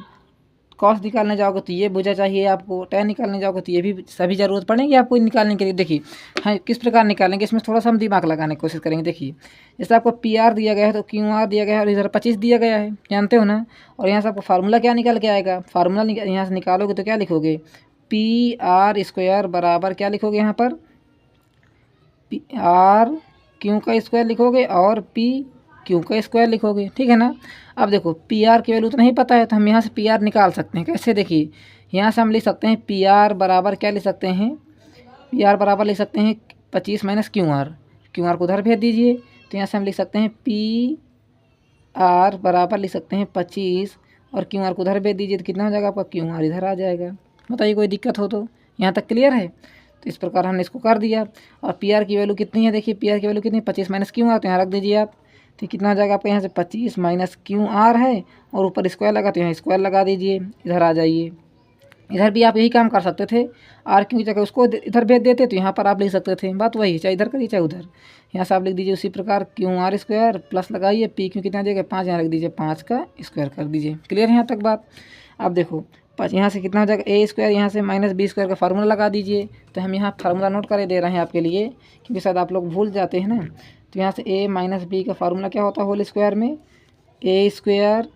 कॉस निकालने जाओगे तो ये भुजा चाहिए आपको, टेन निकालने जाओगे तो ये भी सभी ज़रूरत पड़ेगी आपको निकालने के लिए। देखिए हाँ किस प्रकार निकालेंगे, इसमें थोड़ा सा हम दिमाग लगाने की कोशिश करेंगे। देखिए जैसे आपको पी आर दिया गया है तो क्यू आर दिया गया है, और इधर 25 दिया गया है, जानते हो ना। और यहाँ से आपको फार्मूला क्या निकल के आएगा, फार्मूला यहाँ से निकालोगे तो क्या लिखोगे, पी आर स्क्वायर बराबर क्या लिखोगे, यहाँ पर पी आर क्यू का स्क्वायर लिखोगे और पी क्यू का स्क्वायर लिखोगे, ठीक है ना। अब देखो पी आर की वैल्यू तो नहीं पता है, तो हम यहाँ से पी आर निकाल सकते हैं। कैसे, देखिए यहाँ से हम लिख सकते हैं पी आर बराबर क्या लिख सकते हैं, पी आर बराबर लिख सकते हैं 25 minus Q R, Q R को उधर भेज दीजिए। तो यहाँ से हम लिख सकते हैं पी आर बराबर लिख सकते हैं 25, और क्यू आर को उधर भेज दीजिए, तो कितना हो जाएगा आपका, क्यू आर इधर आ जाएगा। बताइए कोई दिक्कत हो तो, यहाँ तक क्लियर है। तो इस प्रकार हमने इसको कर दिया। और पी आर की वैल्यू कितनी है, देखिए पी आर की वैल्यू कितनी है, 25 माइनस क्यू आर, तो यहाँ रख दीजिए आप। तो कितना हो जाएगा आपका, यहाँ से 25 माइनस क्यू आर है, और ऊपर स्क्वायर लगा तो यहाँ स्क्वायर लगा दीजिए, इधर आ जाइए। इधर भी आप यही काम कर सकते थे, आर क्यू की जगह उसको इधर भेज देते तो यहाँ पर आप लिख सकते थे, बात वही, चाहे इधर करिए चाहे उधर। यहाँ से आप लिख दीजिए उसी प्रकार क्यू आर स्क्वायर प्लस लगाइए, पी क्यू कितना देगा 5, यहाँ रख दीजिए 5 का स्क्वायर कर दीजिए। क्लियर है यहाँ तक बात। अब देखो यहाँ से कितना हो जाएगा ए स्क्वायर, यहाँ से माइनस बी स्क्वायर का फार्मूला लगा दीजिए। तो हम यहाँ फार्मूला नोट करे दे रहे हैं आपके लिए, क्योंकि शायद आप लोग भूल जाते हैं ना। तो यहाँ से ए माइनस बी का फार्मूला क्या होता है होल स्क्वायर में, A square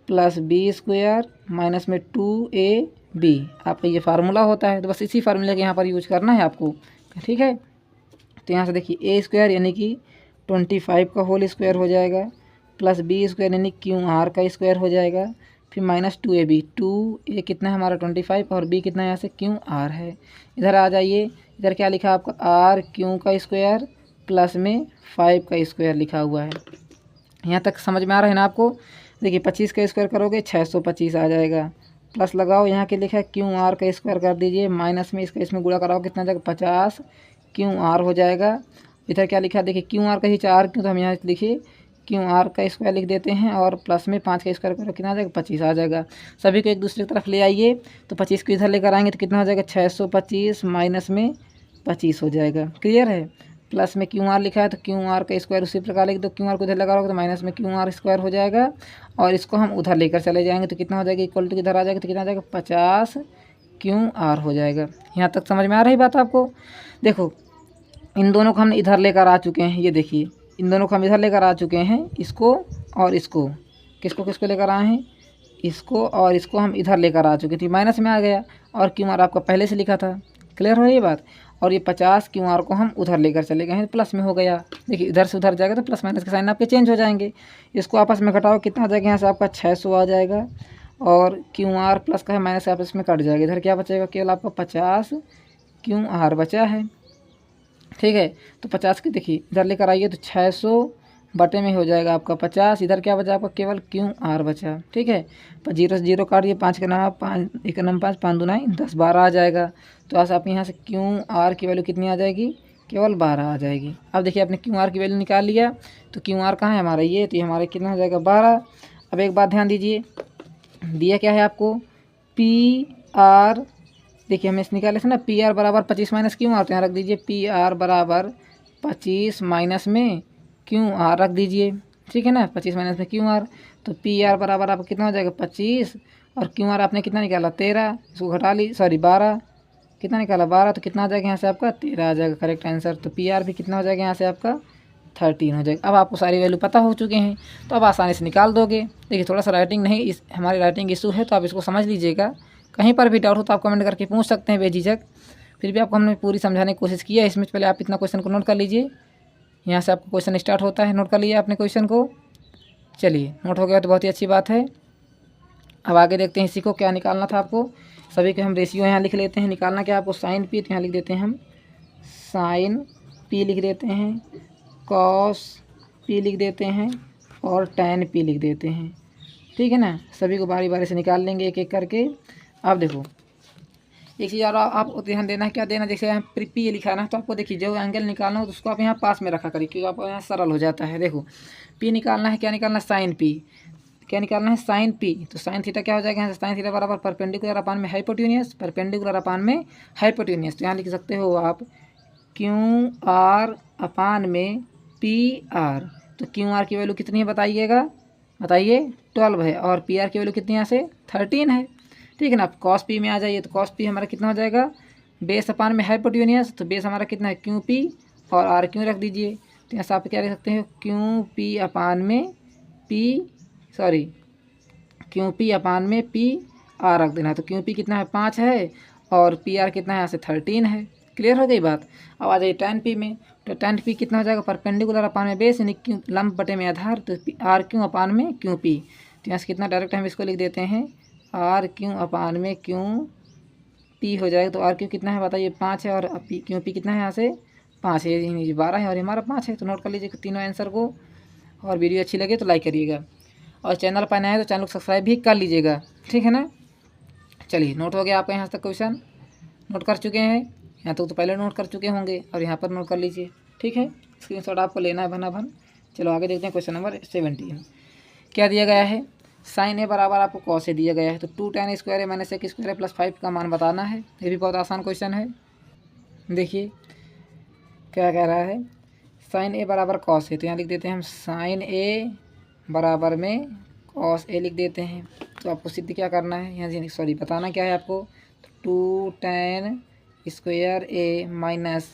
plus B square minus में 2ab आपका ये फार्मूला होता है। तो बस इसी फार्मूले के यहाँ पर यूज करना है आपको, ठीक है। तो यहाँ से देखिए ए स्क्वायर यानी कि 25 का होल स्क्वायर हो जाएगा, प्लस बी स्क्वायर यानी QR का स्क्वायर हो जाएगा, फिर माइनस 2ab, 2a कितना है हमारा 25 और b कितना है यहाँ से QR है। इधर आ जाइए, इधर क्या लिखा आपका RQ का स्क्वायर प्लस में 5 का स्क्वायर लिखा हुआ है। यहाँ तक समझ में आ रहा है ना आपको। देखिए 25 का स्क्वायर करोगे 625 आ जाएगा, प्लस लगाओ यहाँ के लिखा है QR का स्क्वायर कर दीजिए, माइनस में इसका इसमें गुणा कराओ कितना जाएगा 50 QR हो जाएगा। इधर क्या लिखा है देखिए QR का ही 4 क्यों, तो हम यहाँ लिखिए QR का स्क्वायर लिख देते हैं और प्लस में 5 का स्क्वायर करो कितना आ जाएगा 25 आ जाएगा। सभी को एक दूसरे की तरफ ले आइए, तो 25 को इधर लेकर आएंगे तो कितना हो जाएगा 625 माइनस में 25 हो जाएगा। क्लियर है। प्लस में QR लिखा है तो QR का स्क्वायर उसी प्रकार लिख दो, QR को इधर लगाओगे तो माइनस में QR स्क्वायर हो जाएगा और इसको हम उधर लेकर चले जाएंगे तो कितना हो जाएगा इक्वल टू इधर आ जाएगा तो कितना आ जाएगा 50 QR हो जाएगा। यहाँ तक समझ में आ रही बात आपको। देखो इन दोनों को हम इधर लेकर आ चुके हैं, ये देखिए इन दोनों को हम इधर लेकर आ चुके हैं, इसको और इसको, किसको किसको लेकर आए हैं, इसको और इसको हम इधर लेकर आ चुके थे, माइनस में आ गया और QR आपका पहले से लिखा था। क्लियर हो ये बात। और ये 50 QR को हम उधर लेकर चले गए हैं, प्लस में हो गया। देखिए इधर से उधर जाएगा तो प्लस माइनस के साइन आपके चेंज हो जाएंगे। इसको आपस में घटाओ कितना आ जाएगा, यहाँ से आपका 600 आ जाएगा और QR प्लस का है माइनस आपस में कट जाएगा। इधर क्या बचेगा, केवल आपका 50 QR बचा है। ठीक है, तो 50 की देखिए इधर लेकर आइए तो 600 बटे में हो जाएगा आपका 50। इधर क्या बचा आपका, केवल QR बचा। ठीक है, 0 से 0 काटिए, 5 का नाम 5, 1 का नाम 5, 5 दूना 10, 12 आ जाएगा। तो आज आप यहाँ से QR की वैल्यू कितनी आ जाएगी, केवल 12 आ जाएगी। अब देखिए आपने QR की वैल्यू निकाल लिया, तो QR कहाँ है हमारा, ये, तो ये हमारे कितना हो जाएगा 12। अब एक बात ध्यान दीजिए, दिया क्या है आपको PR, देखिए हमें इस निकाले थे ना PR बराबर 25 माइनस QR, तो यहाँ रख दीजिए PR बराबर 25 माइनस में QR रख दीजिए। ठीक है ना, 25 माइनस में QR, तो PR बराबर आपका कितना हो जाएगा 25 और QR आपने कितना निकाला 13, इसको घटा ली, सॉरी 12, कितना निकाला 12, तो कितना आ जाएगा यहाँ से आपका 13 आ जाएगा करेक्ट आंसर। तो PR भी कितना हो जाएगा यहाँ से आपका 13 हो जाएगा। अब आपको सारी वैल्यू पता हो चुके हैं तो अब आसानी से निकाल दोगे। देखिए थोड़ा सा राइटिंग नहीं, इस हमारी राइटिंग इशू है तो आप इसको समझ लीजिएगा। कहीं पर भी डाउट हो तो आप कमेंट करके पूछ सकते हैं बेझिझक। फिर भी आपको हमने पूरी समझाने की कोशिश की है। इसमें पहले आप इतना क्वेश्चन को नोट कर लीजिए, यहाँ से आपका क्वेश्चन स्टार्ट होता है, नोट कर लीजिए आपने क्वेश्चन को। चलिए नोट हो गया तो बहुत ही अच्छी बात है। अब आगे देखते हैं इसी को क्या निकालना था आपको। सभी के हम रेशियो यहाँ लिख लेते हैं। निकालना क्या आपको साइन P, तो यहाँ लिख देते हैं हम साइन P लिख देते हैं, कॉस P लिख देते हैं और टैन P लिख देते हैं। ठीक है ना, सभी को बारी बारी से निकाल लेंगे एक एक करके। अब देखो एक चीज़ और आपको ध्यान देना है, क्या देना, जैसे यहाँ P लिखा ना, तो आपको देखिए जो एंगल निकालना हो तो उसको आप यहाँ पास में रखा करिए, क्योंकि आपको यहाँ सरल हो जाता है। देखो P निकालना है, क्या निकालना है साइन P, क्या निकालना है साइन P, तो साइन थीटा क्या हो जाएगा यहाँ से, साइन थीटा बराबर परपेंडिकुलर अपान में हाइपोटेन्यूस, परपेंडिकुलर अपान में हाइपोटेन्यूस। तो यहाँ लिख सकते हो आप QR अपान में PR। तो QR की वैल्यू कितनी है बताइएगा, बताइए 12 है और PR की वैल्यू कितनी यहाँ से 13 है। ठीक है ना, आप कॉस P में आ जाइए तो कॉस P हमारा कितना हो जाएगा, बेस अपान में हाइपोटेन्यूस, तो बेस हमारा कितना है QP और RQ रख दीजिए। तो यहाँ से आप क्या लिख सकते हैं QP अपान में QP अपान में PR रख देना। तो QP कितना है 5 है और PR कितना है यहाँ से 13 है। क्लियर हो गई बात। अब आ जाइए tan P में, तो tan P कितना हो जाएगा परपेंडिकुलर अपान में बेस यानी लंब बटे में आधार, तो RQ अपान में QP। तो यहाँ से कितना डायरेक्ट हम इसको लिख देते हैं RQ अपान में QP हो जाएगा। तो RQ कितना है बताइए 5 है और QP कितना है यहाँ से 5 है, 12 है और हमारा 5 है। तो नोट कर लीजिए तीनों आंसर को। और वीडियो अच्छी लगे तो लाइक करिएगा और चैनल पर नया है तो चैनल को सब्सक्राइब भी कर लीजिएगा। ठीक है ना, चलिए नोट हो गया आपका यहाँ तक क्वेश्चन, नोट कर चुके हैं यहाँ तक तो पहले नोट कर चुके होंगे और यहाँ पर नोट कर लीजिए। ठीक है, स्क्रीनशॉट आपको लेना है भना भन। चलो आगे देखते हैं क्वेश्चन नंबर 17। क्या दिया गया है, साइन A बराबर आपको कॉस A दिया गया है, तो 2 tan स्क्वायर है माइनस x स्क्वायर प्लस 5 का मान बताना है। ये भी बहुत आसान क्वेश्चन है। देखिए क्या कह रहा है, साइन A बराबर कॉस A, तो यहाँ लिख देते हैं हम साइन A बराबर में कॉस A लिख देते हैं। तो आपको सिद्ध क्या करना है यहाँ, सॉरी बताना क्या है आपको, तो 2 tan स्क्वायर ए माइनस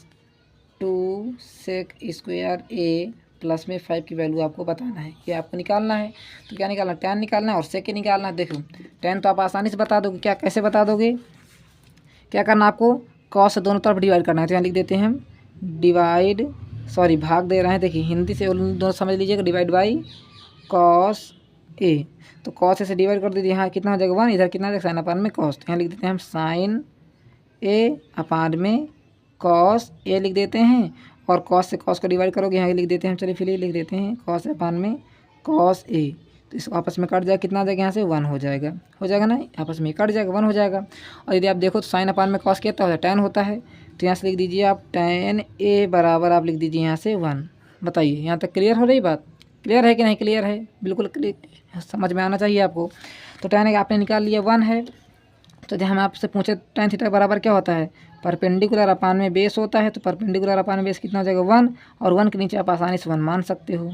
2 sec स्क्वायर ए प्लस में 5 की वैल्यू आपको बताना है, ये आपको निकालना है। तो क्या निकालना है, tan निकालना है और sec निकालना है। देखो tan तो आप आसानी से बता दोगे, क्या कैसे बता दोगे, क्या करना आपको, cos से दोनों तरफ डिवाइड करना है। तो यहाँ लिख देते हैं हम डिवाइड, सॉरी भाग दे रहे हैं, देखिए हिंदी से दोनों समझ लीजिएगा, डिवाइड बाई cos ए। तो cos ए से डिवाइड कर दीजिए, यहाँ कितना हो जाएगा 1, इधर कितना हो जाएगा sin अपान में cos। तो यहाँ लिख देते हैं हम sin ए अपान में cos ए लिख देते हैं, और cos से cos को डिवाइड करोगे यहाँ लिख देते हैं, चलिए फिर लिख देते हैं cos अपान में cos ए। तो इसको आपस में कट जाएगा, कितना आ जाएगा यहाँ से 1 हो जाएगा, हो जाएगा ना, आपस में कट जाएगा 1 हो जाएगा। और यदि आप देखो तो sin अपान में cos कितना होता है, tan होता है। तो यहाँ से लिख दीजिए आप tan ए बराबर आप लिख दीजिए यहाँ से 1। बताइए यहाँ तक क्लियर हो रही बात, क्लियर है कि नहीं क्लियर है, बिल्कुल क्लियर, समझ में आना चाहिए आपको। तो tan आपने निकाल लिया 1 है। तो जब हम आपसे पूछे tan थीटा बराबर क्या होता है, परपेंडिकुलर अपान में बेस होता है। तो परपेंडिकुलर अपान में बेस कितना हो जाएगा 1, और 1 के नीचे आप आसानी से 1 मान सकते हो,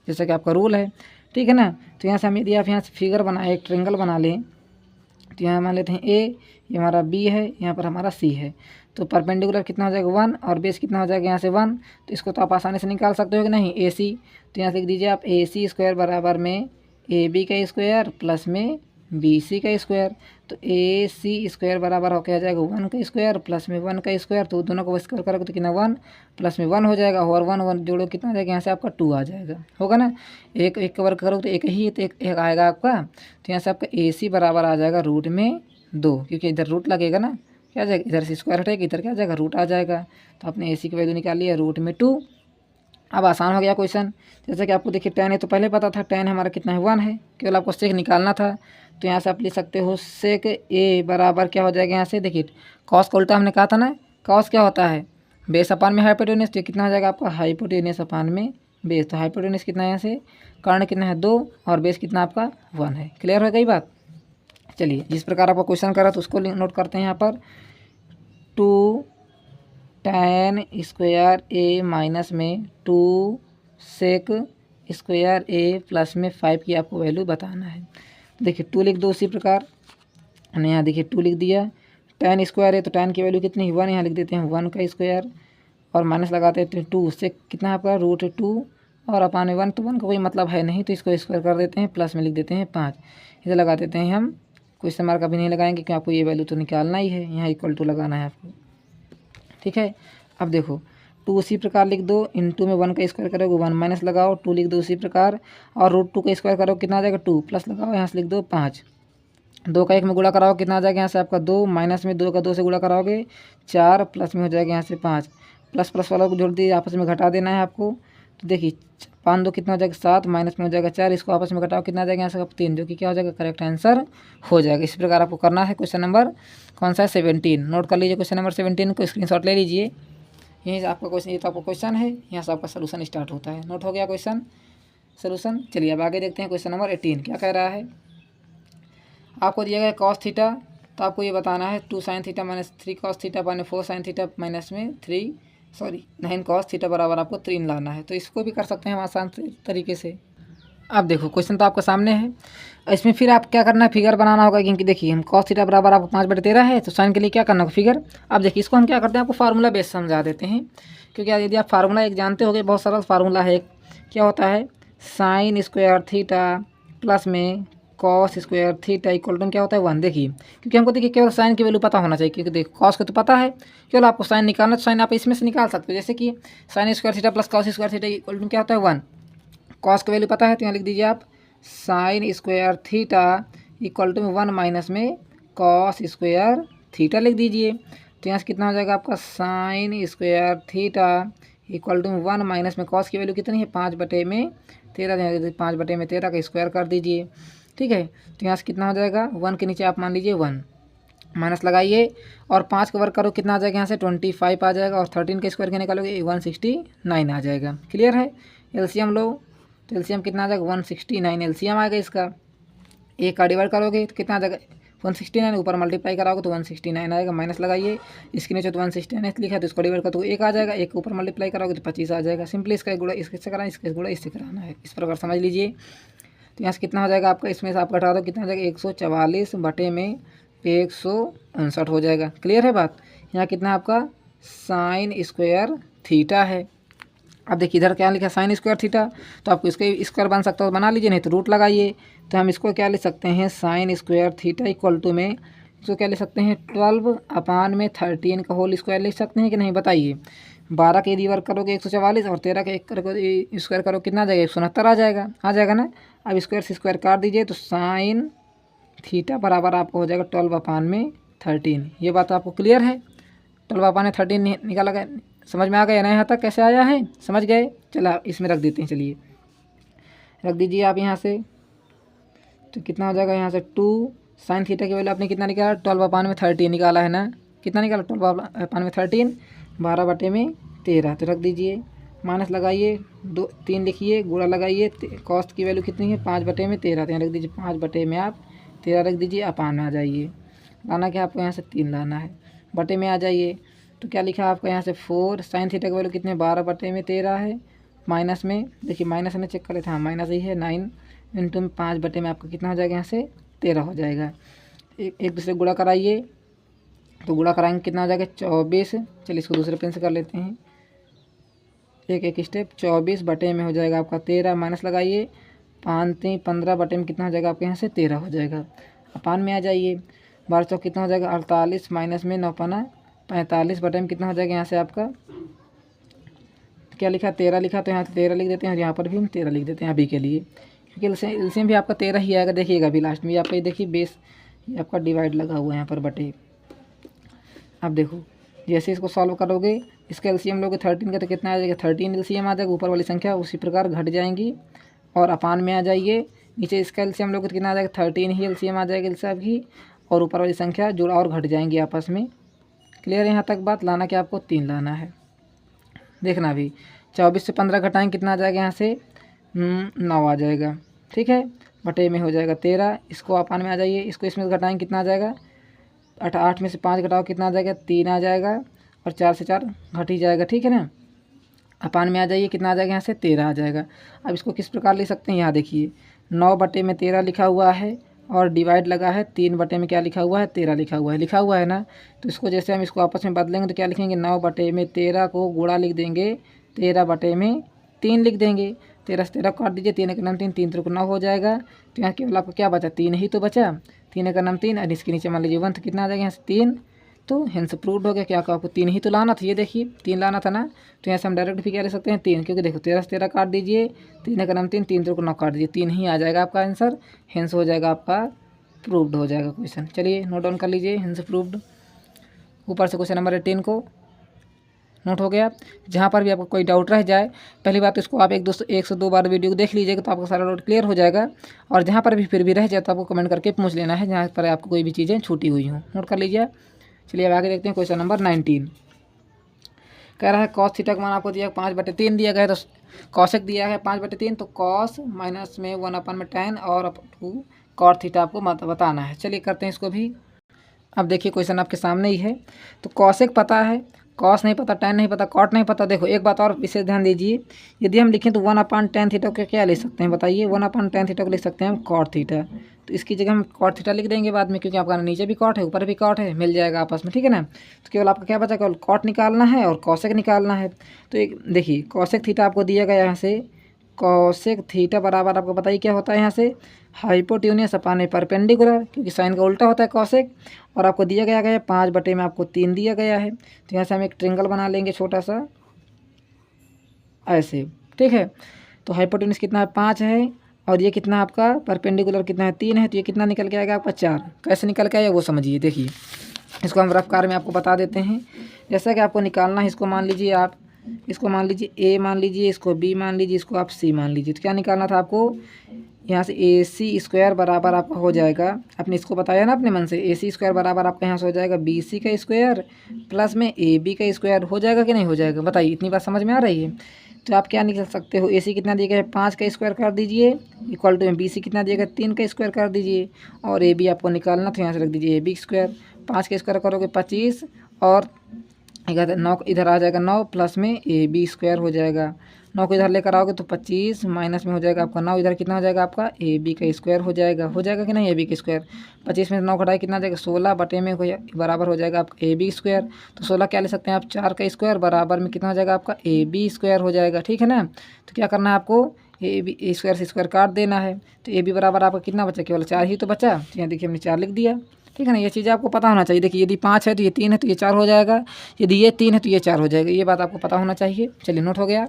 जैसा कि आपका रूल है, ठीक है ना। तो यहाँ से हम यदि आप यहाँ से फिगर बनाए, एक ट्रेंगल बना लें, तो यहाँ मान लेते हैं ए, ये हमारा बी है, यहाँ पर हमारा सी है। तो परपेंडिकुलर कितना हो जाएगा 1 और बेस कितना हो जाएगा यहाँ से 1। तो इसको तो आप आसानी से निकाल सकते हो कि नहीं, ए सी। तो यहाँ से लिख दीजिए आप ए सी स्क्वायर बराबर में ए बी का स्क्वायर प्लस में बी सी का स्क्वायर। तो ए सी स्क्वायर बराबर हो क्या हो जाएगा 1 का स्क्वायर प्लस में 1 का स्क्वायर। तो दोनों को स्क्वायर करोगे तो कितना 1 प्लस में 1 हो जाएगा, और 1 1 जोड़ो कितना हो जाएगा यहाँ से आपका 2 आ जाएगा, होगा ना। एक एक का वर्ग करोगे तो एक ही, तो एक आएगा आपका। तो यहाँ से आपका ए सी बराबर आ जाएगा रूट में 2, क्योंकि इधर रूट लगेगा ना, क्या आ जाएगा, इधर से स्क्वायर हटेगा, इधर क्या आ जाएगा रूट आ जाएगा। तो आपने ए सी की वैल्यू निकाल लिया रूट में 2। अब आसान हो गया क्वेश्चन, जैसे कि आपको देखिए tan है तो पहले पता था, tan हमारा कितना है 1 है, केवल आपको सेक निकालना था। तो यहाँ से आप लिख सकते हो सेक ए बराबर क्या हो जाएगा यहाँ से, देखिए कॉस का उल्टा हमने कहा था ना, कॉस क्या होता है बेस अपान में हाइपोटेन्यूस। तो कितना हो जाएगा आपका हाइपोटेन्यूस अपान में बेस। तो हाइपोटेन्यूस कितना है यहाँ से, कर्ण कितना है 2, और बेस कितना आपका 1 है। क्लियर हो गई बात। चलिए जिस प्रकार आपका क्वेश्चन करा तो उसको नोट करते हैं यहाँ पर, 2 tan स्क्वायर ए माइनस में 2 sec स्क्वायर ए प्लस में 5 की आपको वैल्यू बताना है। देखिए 2 लिख दो उसी प्रकार, हमने यहाँ देखिए 2 लिख दिया। tan स्क्वायर है तो tan की वैल्यू कितनी 1, यहाँ लिख देते हैं 1 का स्क्वायर, और माइनस लगाते हैं 2 से कितना आपका रूट 2, और अपान में 1, तो 1 का कोई मतलब है नहीं, तो इसको स्क्वायर कर देते हैं, प्लस में लिख देते हैं 5। इसे लगा देते हैं हम, क्वेश्चन मार्क अभी नहीं लगाएंगे क्योंकि आपको ये वैल्यू तो निकालना ही है, यहाँ इक्वल टू लगाना है आपको, ठीक है। अब देखो 2 उसी प्रकार लिख दो, इनटू में 1 का स्क्वायर करोगे 1 माइनस लगाओ, 2 लिख दो उसी प्रकार, और रूट 2 का स्क्वायर करो कितना आ जाएगा 2, प्लस लगाओ यहाँ से लिख दो 5। 2 का 1 में गुणा कराओ कितना आ जाएगा यहाँ से आपका 2, माइनस में 2 का 2 से गुणा कराओगे 4, प्लस में हो जाएगा यहाँ से 5। प्लस प्लस वाला को जोड़ दिए, आपस में घटा देना है आपको। तो देखिए 5 2 कितना हो जाएगा 7, माइनस में हो जाएगा 4, इसको आपस में घटाओ कितना आ जाएगा यहाँ से 3, जो कि क्या हो जाएगा करेक्ट आंसर हो जाएगा। इस प्रकार आपको करना है। क्वेश्चन नंबर कौन सा है 17, नोट कर लीजिए क्वेश्चन नंबर 17 को, स्क्रीनशॉट ले लीजिए। यहीं से आपका क्वेश्चन, ये तो आपका क्वेश्चन है, यहाँ से आपका सोल्यूशन स्टार्ट होता है। नोट हो गया क्वेश्चन सोल्यूशन। चलिए अब आगे देखते हैं क्वेश्चन नंबर 18 क्या कह रहा है। आपको दिया गया cos थीटा, तो आपको ये बताना है 2 sin theta minus 3 cos theta minus 4 sin theta minus में 9 cos थीटा बराबर आपको 3 लाना है। तो इसको भी कर सकते हैं हम आसान तरीके से। अब देखो क्वेश्चन तो आपका सामने है, इसमें फिर आप क्या करना है, फिगर बनाना होगा, क्योंकि देखिए हम cos थीटा बराबर आपको 5/13 है, तो साइन के लिए क्या करना होगा फिगर। अब देखिए इसको हम क्या करते हैं, आपको फार्मूला बेस समझा देते हैं, क्योंकि यदि आप फार्मूला एक जानते होगे, बहुत सरल फार्मूला है, क्या होता है साइन स्क्वायर थीटा प्लस में cos square theta equal to क्या होता है 1। देखिए क्योंकि हमको देखिए केवल साइन की वैल्यू पता होना चाहिए, क्योंकि देखिए कॉस को तो पता है, केवल आपको साइन निकालना, तो साइन आप इसमें से निकाल सकते हो, जैसे कि sine square theta plus cos square theta equal to क्या होता है 1। कॉस की वैल्यू पता है तो यहाँ लिख दीजिए आप sine square theta equal to 1 minus में कॉस स्क्वायर थीटा लिख दीजिए। तो यहाँ से कितना हो जाएगा आपका sine square theta equal to 1 minus में कॉस की वैल्यू कितनी है 5/13, 5/13 का स्क्वायर कर दीजिए, ठीक है। तो यहाँ से कितना हो जाएगा 1 के नीचे आप मान लीजिए 1, माइनस लगाइए, और 5 का वर्ग करो कितना आ जाएगा यहाँ से 25 आ जाएगा, और 13 के स्क्वायर के निकालोगे 169 आ जाएगा। क्लियर है। एलसीएम लो, तो एलसीएम कितना आ जाएगा 169 एलसीएम आएगा इसका। एक का डिवाइड करोगे तो कितना आ जाएगा 169, ऊपर मल्टीप्लाई कराओगे तो 169 आएगा, माइनस लगाइए, इसके नीचे तो 169 लिखा है तो इसको डिवाइड करो तो 1 आ जाएगा, एक ऊपर मल्टीप्लाई कराओगे तो 25 आ जाएगा। सिंपली इसका गुणा इससे कराना, इसका गुणा इससे कराना है, इस प्रकार समझ लीजिए। तो यहाँ से कितना हो जाएगा आपका, इसमें से आप घटा दो कितना हो जाएगा 144 बटे में 159 हो जाएगा। क्लियर है बात। यहाँ कितना आपका साइन स्क्वायर थीटा है। अब देखिए इधर क्या लिखा है साइन स्क्वायर थीटा, तो आपको इसका स्क्वायर बन सकता है तो बना लीजिए, नहीं तो रूट लगाइए। तो हम इसको क्या लिख सकते हैं sine square theta equal to में इसको क्या लिख सकते हैं 12 अपान में 13 का होल स्क्वायर लिख सकते हैं कि नहीं बताइए। 12 के यदि वर्ग करोगे 144 और 13 का एक स्क्वायर करो कितना आ जाएगा 169 आ जाएगा ना। अब स्क्वायर से स्क्वायर काट दीजिए तो साइन थीटा बराबर आपको हो जाएगा 12 अपान में 13। ये बात आपको क्लियर है। 12 अपान में 13 निकाला गया, समझ में आ गया ना यहाँ तक कैसे आया है, समझ गए। चला इसमें रख देते हैं, चलिए रख दीजिए आप यहाँ से। तो कितना हो जाएगा यहाँ से 2 साइन थीटा की वैल्यू आपने कितना निकाला 12 अपान में 13 निकाला है ना। कितना निकाला 12 अपान में 13, 12 बटे में 13। तो रख दीजिए, माइनस लगाइए 3 लिखिए, गुणा लगाइए, कॉस्ट की वैल्यू कितनी है 5 बटे में 13। तो यहाँ रख दीजिए 5 बटे में आप 13 रख दीजिए, अपान में आ जाइए। लाना क्या आपको यहाँ से 3 लाना है, बटे में आ जाइए। तो क्या लिखा आपका यहाँ से 4 साइन थीटा की वैल्यू कितने 12 बटे में 13 है, माइनस में देखिए माइनस में चेक कर लेते हैं, हाँ माइनस ही है 9 इंटू 5 बटे में आपका कितना हो जाएगा यहाँ से 13 हो जाएगा। एक दूसरे गुणा कराइए, तो गुणा कराएंगे कितना हो जाएगा 24। चलिए इसको दूसरे पेन से कर लेते हैं, एक स्टेप 24 बटे में हो जाएगा आपका 13, माइनस लगाइए 5 3 15 बटे में कितना हो जाएगा आपके यहाँ से 13 हो जाएगा। अपान में आ जाइए, 12 चौक कितना हो जाएगा 48, माइनस में 9 पाना 45 बटे में कितना हो जाएगा यहाँ से आपका क्या लिखा 13 लिखा, तो यहाँ से 13 लिख देते हैं और यहाँ पर भी हम 13 लिख देते हैं अभी के लिए, क्योंकि एलसीएम भी आपका 13 ही आएगा। देखिएगा अभी लास्ट में आपका ये देखिए बेस ये आपका डिवाइड लगा हुआ है यहाँ पर बटे। अब देखो जैसे इसको सॉल्व करोगे इसका एलसीएम लोगे 13 का तो कितना आ जाएगा 13 एलसीएम आ जाएगा, ऊपर वाली संख्या उसी प्रकार घट जाएंगी और अपान में आ जाइए। नीचे इसका एलसीएम लोगे तो कितना आ जाएगा 13 ही एलसीएम आ जाएगा सब ही, और ऊपर वाली संख्या जुड़ा और घट जाएंगी आपस में। क्लियर है यहाँ तक बात। लाना क्या आपको 3 लाना है। देखना अभी 24 से 15 घटाएंगे कितना आ जाएगा यहाँ से 9 आ जाएगा, ठीक है, बटे में हो जाएगा 13। इसको अपान में आ जाइए, इसको इसमें घटाएंगे कितना आ जाएगा 8 में से 5 घटाओ कितना आ जाएगा 3 आ जाएगा, और 4 से 4 घट ही जाएगा, ठीक है ना। अपान में आ जाइए कितना आ जाएगा यहाँ से 13 आ जाएगा। अब इसको किस प्रकार लिख सकते हैं, यहाँ देखिए 9 बटे में 13 लिखा हुआ है और डिवाइड लगा है 3 बटे में क्या लिखा हुआ है 13 लिखा हुआ है ना। तो इसको जैसे हम इसको आपस में बदलेंगे तो क्या लिखेंगे 9 बटे में 13 को गुणा लिख देंगे 13 बटे में 3 लिख देंगे। 13 से 13 काट दीजिए, 3 का नाम 3, 3 3 9 हो जाएगा। तो यहाँ केवल आपको क्या बचा 3 ही तो बचा, 3 का नाम 3 और इसके नीचे मान लीजिए 1, तो कितना आ जाएगा यहाँ से 3। तो हेंस प्रूव्ड हो गया क्या आपको 3 ही तो लाना था, ये देखिए 3 लाना था ना। तो यहाँ से हम डायरेक्ट भी क्या ले सकते हैं 3, क्योंकि देखो 13 से 13 काट दीजिए, 3 का नाम 3, 3 3 9 काट दीजिए, 3 ही आ जाएगा आपका आंसर। हेंस हो जाएगा आपका प्रूव्ड हो जाएगा क्वेश्चन। चलिए नोट डाउन कर लीजिए हेंस प्रूव्ड। ऊपर से क्वेश्चन नंबर 18 को नोट हो गया। जहाँ पर भी आपको कोई डाउट रह जाए पहली बात तो इसको आप 1 से 2 बार वीडियो को देख लीजिएगा तो आपका सारा डाउट क्लियर हो जाएगा। और जहाँ पर भी फिर भी रह जाए तो आपको कमेंट करके पूछ लेना है जहाँ पर आपको कोई भी चीज़ें छूटी हुई हों, नोट कर लीजिए। चलिए अब आगे देखते हैं क्वेश्चन नंबर 19। कह रहा है कॉस थीटा का मान आपको दिया 5/3 दिया गया है, तो कॉसेक दिया है 5/3, तो कॉस माइनस में 1/10 और अप टू कॉट थीटा आपको बताना है। चलिए करते हैं इसको भी। अब देखिए क्वेश्चन आपके सामने ही है। तो कॉसेक पता है, कॉस नहीं पता, tan नहीं पता, कॉट नहीं पता। देखो एक बात और विशेष ध्यान दीजिए, यदि हम लिखें तो 1/tan थीटा को क्या लिख सकते हैं बताइए, 1/tan थीटा को लिख सकते हैं हम कॉट थीटा। तो इसकी जगह हम कॉट थीटा लिख देंगे बाद में, क्योंकि आपका नीचे भी कॉट है ऊपर भी कॉट है, मिल जाएगा आपस में, ठीक है ना। तो केवल आपका क्या बचा, केवल कॉट निकालना है और कॉसेक निकालना है। तो एक देखिए कॉसेक थीटा आपको दिया गया यहाँ से, कॉसेक थीटा बराबर आपको बताइए क्या होता है यहाँ से हाइपोटेन्यूस अपान परपेंडिकुलर, क्योंकि साइन का उल्टा होता है कॉसेक। और आपको दिया गया है 5 में आपको 3 दिया गया है। तो यहाँ से हम एक ट्रिंगल बना लेंगे छोटा सा ऐसे, ठीक है। तो हाइपोटेन्यूस कितना है 5 है, और ये कितना आपका परपेंडिकुलर कितना है 3 है, तो ये कितना निकल के आएगा आपका 4। कैसे निकल के आएगा वो समझिए। देखिए इसको हम रफ्कार में आपको बता देते हैं। जैसा कि आपको निकालना है, इसको मान लीजिए आप, इसको मान लीजिए ए मान लीजिए, इसको बी मान लीजिए, इसको आप सी मान लीजिए। तो क्या निकालना था आपको, यहाँ से ए सी स्क्वायर बराबर आपका हो जाएगा, आपने इसको बताया ना अपने मन से, ए सी स्क्वायर बराबर आपका यहाँ से हो जाएगा बी सी का स्क्वायर प्लस में ए बी का स्क्वायर। हो जाएगा कि नहीं हो जाएगा बताइए, इतनी बात समझ में आ रही है। तो आप क्या निकल सकते हो, ए सी कितना दिया गया है 5 का स्क्वायर कर दीजिए, इक्वल टू बी सी कितना दिया गया 3 का स्क्वायर कर दीजिए, और ए बी आपको निकालना तो यहाँ से रख दीजिए ए बी स्क्वायर। 5 का स्क्वायर करोगे 25 और 9 इधर आ जाएगा 9 प्लस में ए बी स्क्वायर हो जाएगा। 9 को इधर लेकर आओगे तो 25 माइनस में हो जाएगा आपका 9, इधर कितना हो जाएगा आपका ए बी का स्क्वायर हो जाएगा कि नहीं, ए बी का स्क्वायर। 25 में से 9 घटाए कितना आ जाएगा 16 बटे में बराबर हो जाएगा आपका ए बी स्क्वायर। तो 16 क्या ले सकते हैं आप 4 का स्क्वायर बराबर में कितना हो जाएगा आपका ए बी स्क्वायर हो जाएगा, ठीक है ना। तो क्या करना है आपको ए बी स्क्वायर से स्क्वायर काट देना है। तो ए बी बराबर आपका कितना बचा, केवल 4 ही तो बचा। तो यहाँ देखिए हमने 4 लिख दिया, ठीक है ना। ये चीज़ें आपको पता होना चाहिए। देखिए यदि 5 है तो ये 3 है तो ये 4 हो जाएगा, यदि ये 3 है तो ये 4 हो जाएगा, ये बात आपको पता होना चाहिए। चलिए नोट हो गया।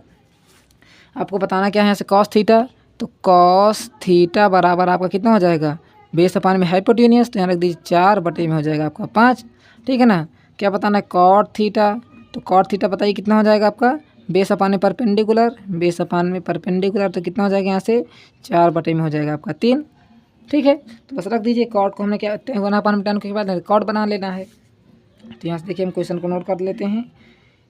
आपको बताना क्या है यहाँ से कॉस थीटा, तो कॉस थीटा बराबर आपका कितना हो जाएगा बेस अपान में हाइपोटेनियस, तो यहाँ रख दीजिए 4 बटे में हो जाएगा आपका 5, ठीक है ना। क्या बताना है कॉट थीटा, तो कॉट थीटा बताइए कितना हो जाएगा आपका बेस अपान में परपेंडिकुलर, बेस अपान में परपेंडिकुलर तो कितना हो जाएगा यहाँ से 4 बटे में हो जाएगा आपका 3, ठीक है। तो बस रख दीजिए कॉट को हमने क्या 1/tan में tan के बाद कॉट बना लेना है। तो यहाँ से देखिए हम क्वेश्चन को नोट कर लेते हैं।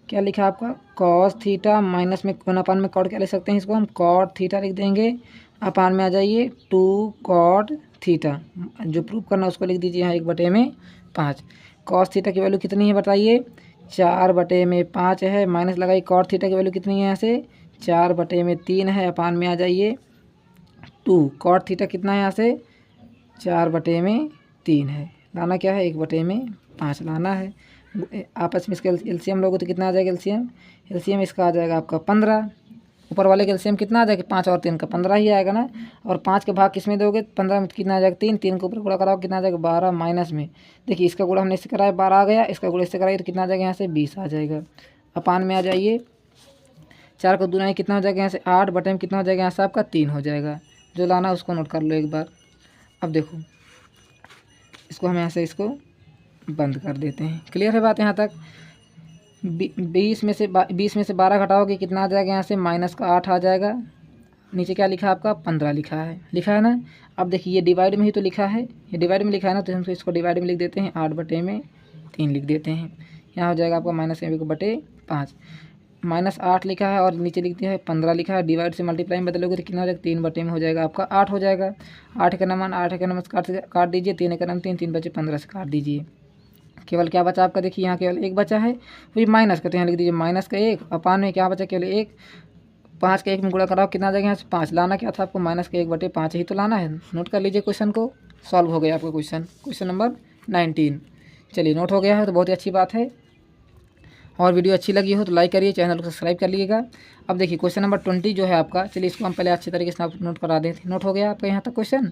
क्या लिखा आपका कॉस थीटा माइनस में 1/pan में कॉट क्या ले सकते हैं, इसको हम कॉट थीटा लिख देंगे। अपान में आ जाइए 2 कॉट थीटा, जो प्रूफ करना उसको लिख दीजिए यहाँ 1/5। कॉस थीटा की वैल्यू कितनी है बताइए 4 बटे में 5 है, माइनस लगाइए कॉट थीटा की वैल्यू कितनी है यहाँ से 4 बटे में 3 है। अपान में आ जाइए 2 कॉट थीटा कितना है यहाँ से 4 बटे में 3 है, लाना क्या है 1/5 लाना है। आपस में इसका एलसीएम लोगे तो कितना आ जाएगा एलसीएम इसका आ जाएगा आपका 15। ऊपर वाले का एलसीएम कितना आ जाएगा 5 और 3 का 15 ही आएगा ना। और 5 के भाग किस में दोगे 15 में कितना आ जाएगा 3, 3 के ऊपर गुणा कराओ कितना आ जाएगा 12 माइनस में। देखिए इसका गुणा हमने इससे कराया 12 आ गया, इसका गुणा इससे कराइए तो कितना आ जाएगा यहाँ से 20 आ जाएगा। अपान में आ जाइए 4 को दूना कितना हो जाएगा यहाँ से 8 बटे में कितना हो जाएगा यहाँ से आपका 3 हो जाएगा। जो लाना उसको नोट कर लो एक बार। अब देखो इसको हम यहाँ से इसको बंद कर देते हैं। क्लियर है बात यहाँ तक। 20 में से 12 घटाओगे कितना आ जाएगा यहाँ से माइनस का 8 आ जाएगा। नीचे क्या लिखा है आपका 15 लिखा है ना। अब देखिए ये डिवाइड में ही तो लिखा है, ये डिवाइड में लिखा है ना, तो हम इसको डिवाइड में लिख देते हैं 8 बटे में 3 लिख देते हैं। यहाँ हो जाएगा आपका -1/5 -8 लिखा है और नीचे लिखते हैं 15 लिखा है। डिवाइड से मल्टीप्लाई में बदलोगे तो कितना हो जाएगा 3 बटे में हो जाएगा आपका 8 हो जाएगा। 8 का मान 8 का नंबर काट दीजिए, 3 का नंबर 3 बचे 15 से काट दीजिए। केवल क्या बचा आपका देखिए यहाँ केवल 1 बचा है, वही माइनस का, तो यहाँ लिख दीजिए माइनस का 1। अपान में क्या बचा केवल 1, 5 का 1 में गुणा कराओ कितना आ जाएगा यहाँ से 5। लाना क्या था आपको -1/5 ही तो लाना है। नोट कर लीजिए क्वेश्चन को, सॉल्व हो गया आपका क्वेश्चन नंबर 19। चलिए नोट हो गया है तो बहुत ही अच्छी बात है। और वीडियो अच्छी लगी हो तो लाइक करिए, चैनल को सब्सक्राइब कर लीजिएगा। अब देखिए क्वेश्चन नंबर 20 जो है आपका, चलिए इसको हम पहले अच्छे तरीके से नोट करा देते हैं। नोट हो गया आपका यहाँ तक क्वेश्चन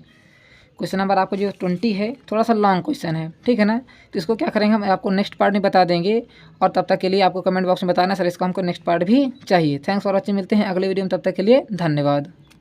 नंबर आपको जो 20 है थोड़ा सा लॉन्ग क्वेश्चन है, ठीक है ना। तो इसको क्या करेंगे हम आपको नेक्स्ट पार्ट में बता देंगे। और तब तक के लिए आपको कमेंट बॉक्स में बताना सर इसको हमको नेक्स्ट पार्ट भी चाहिए। थैंक्स फॉर वॉचिंग, मिलते हैं अगले वीडियो में, तब तक के लिए धन्यवाद।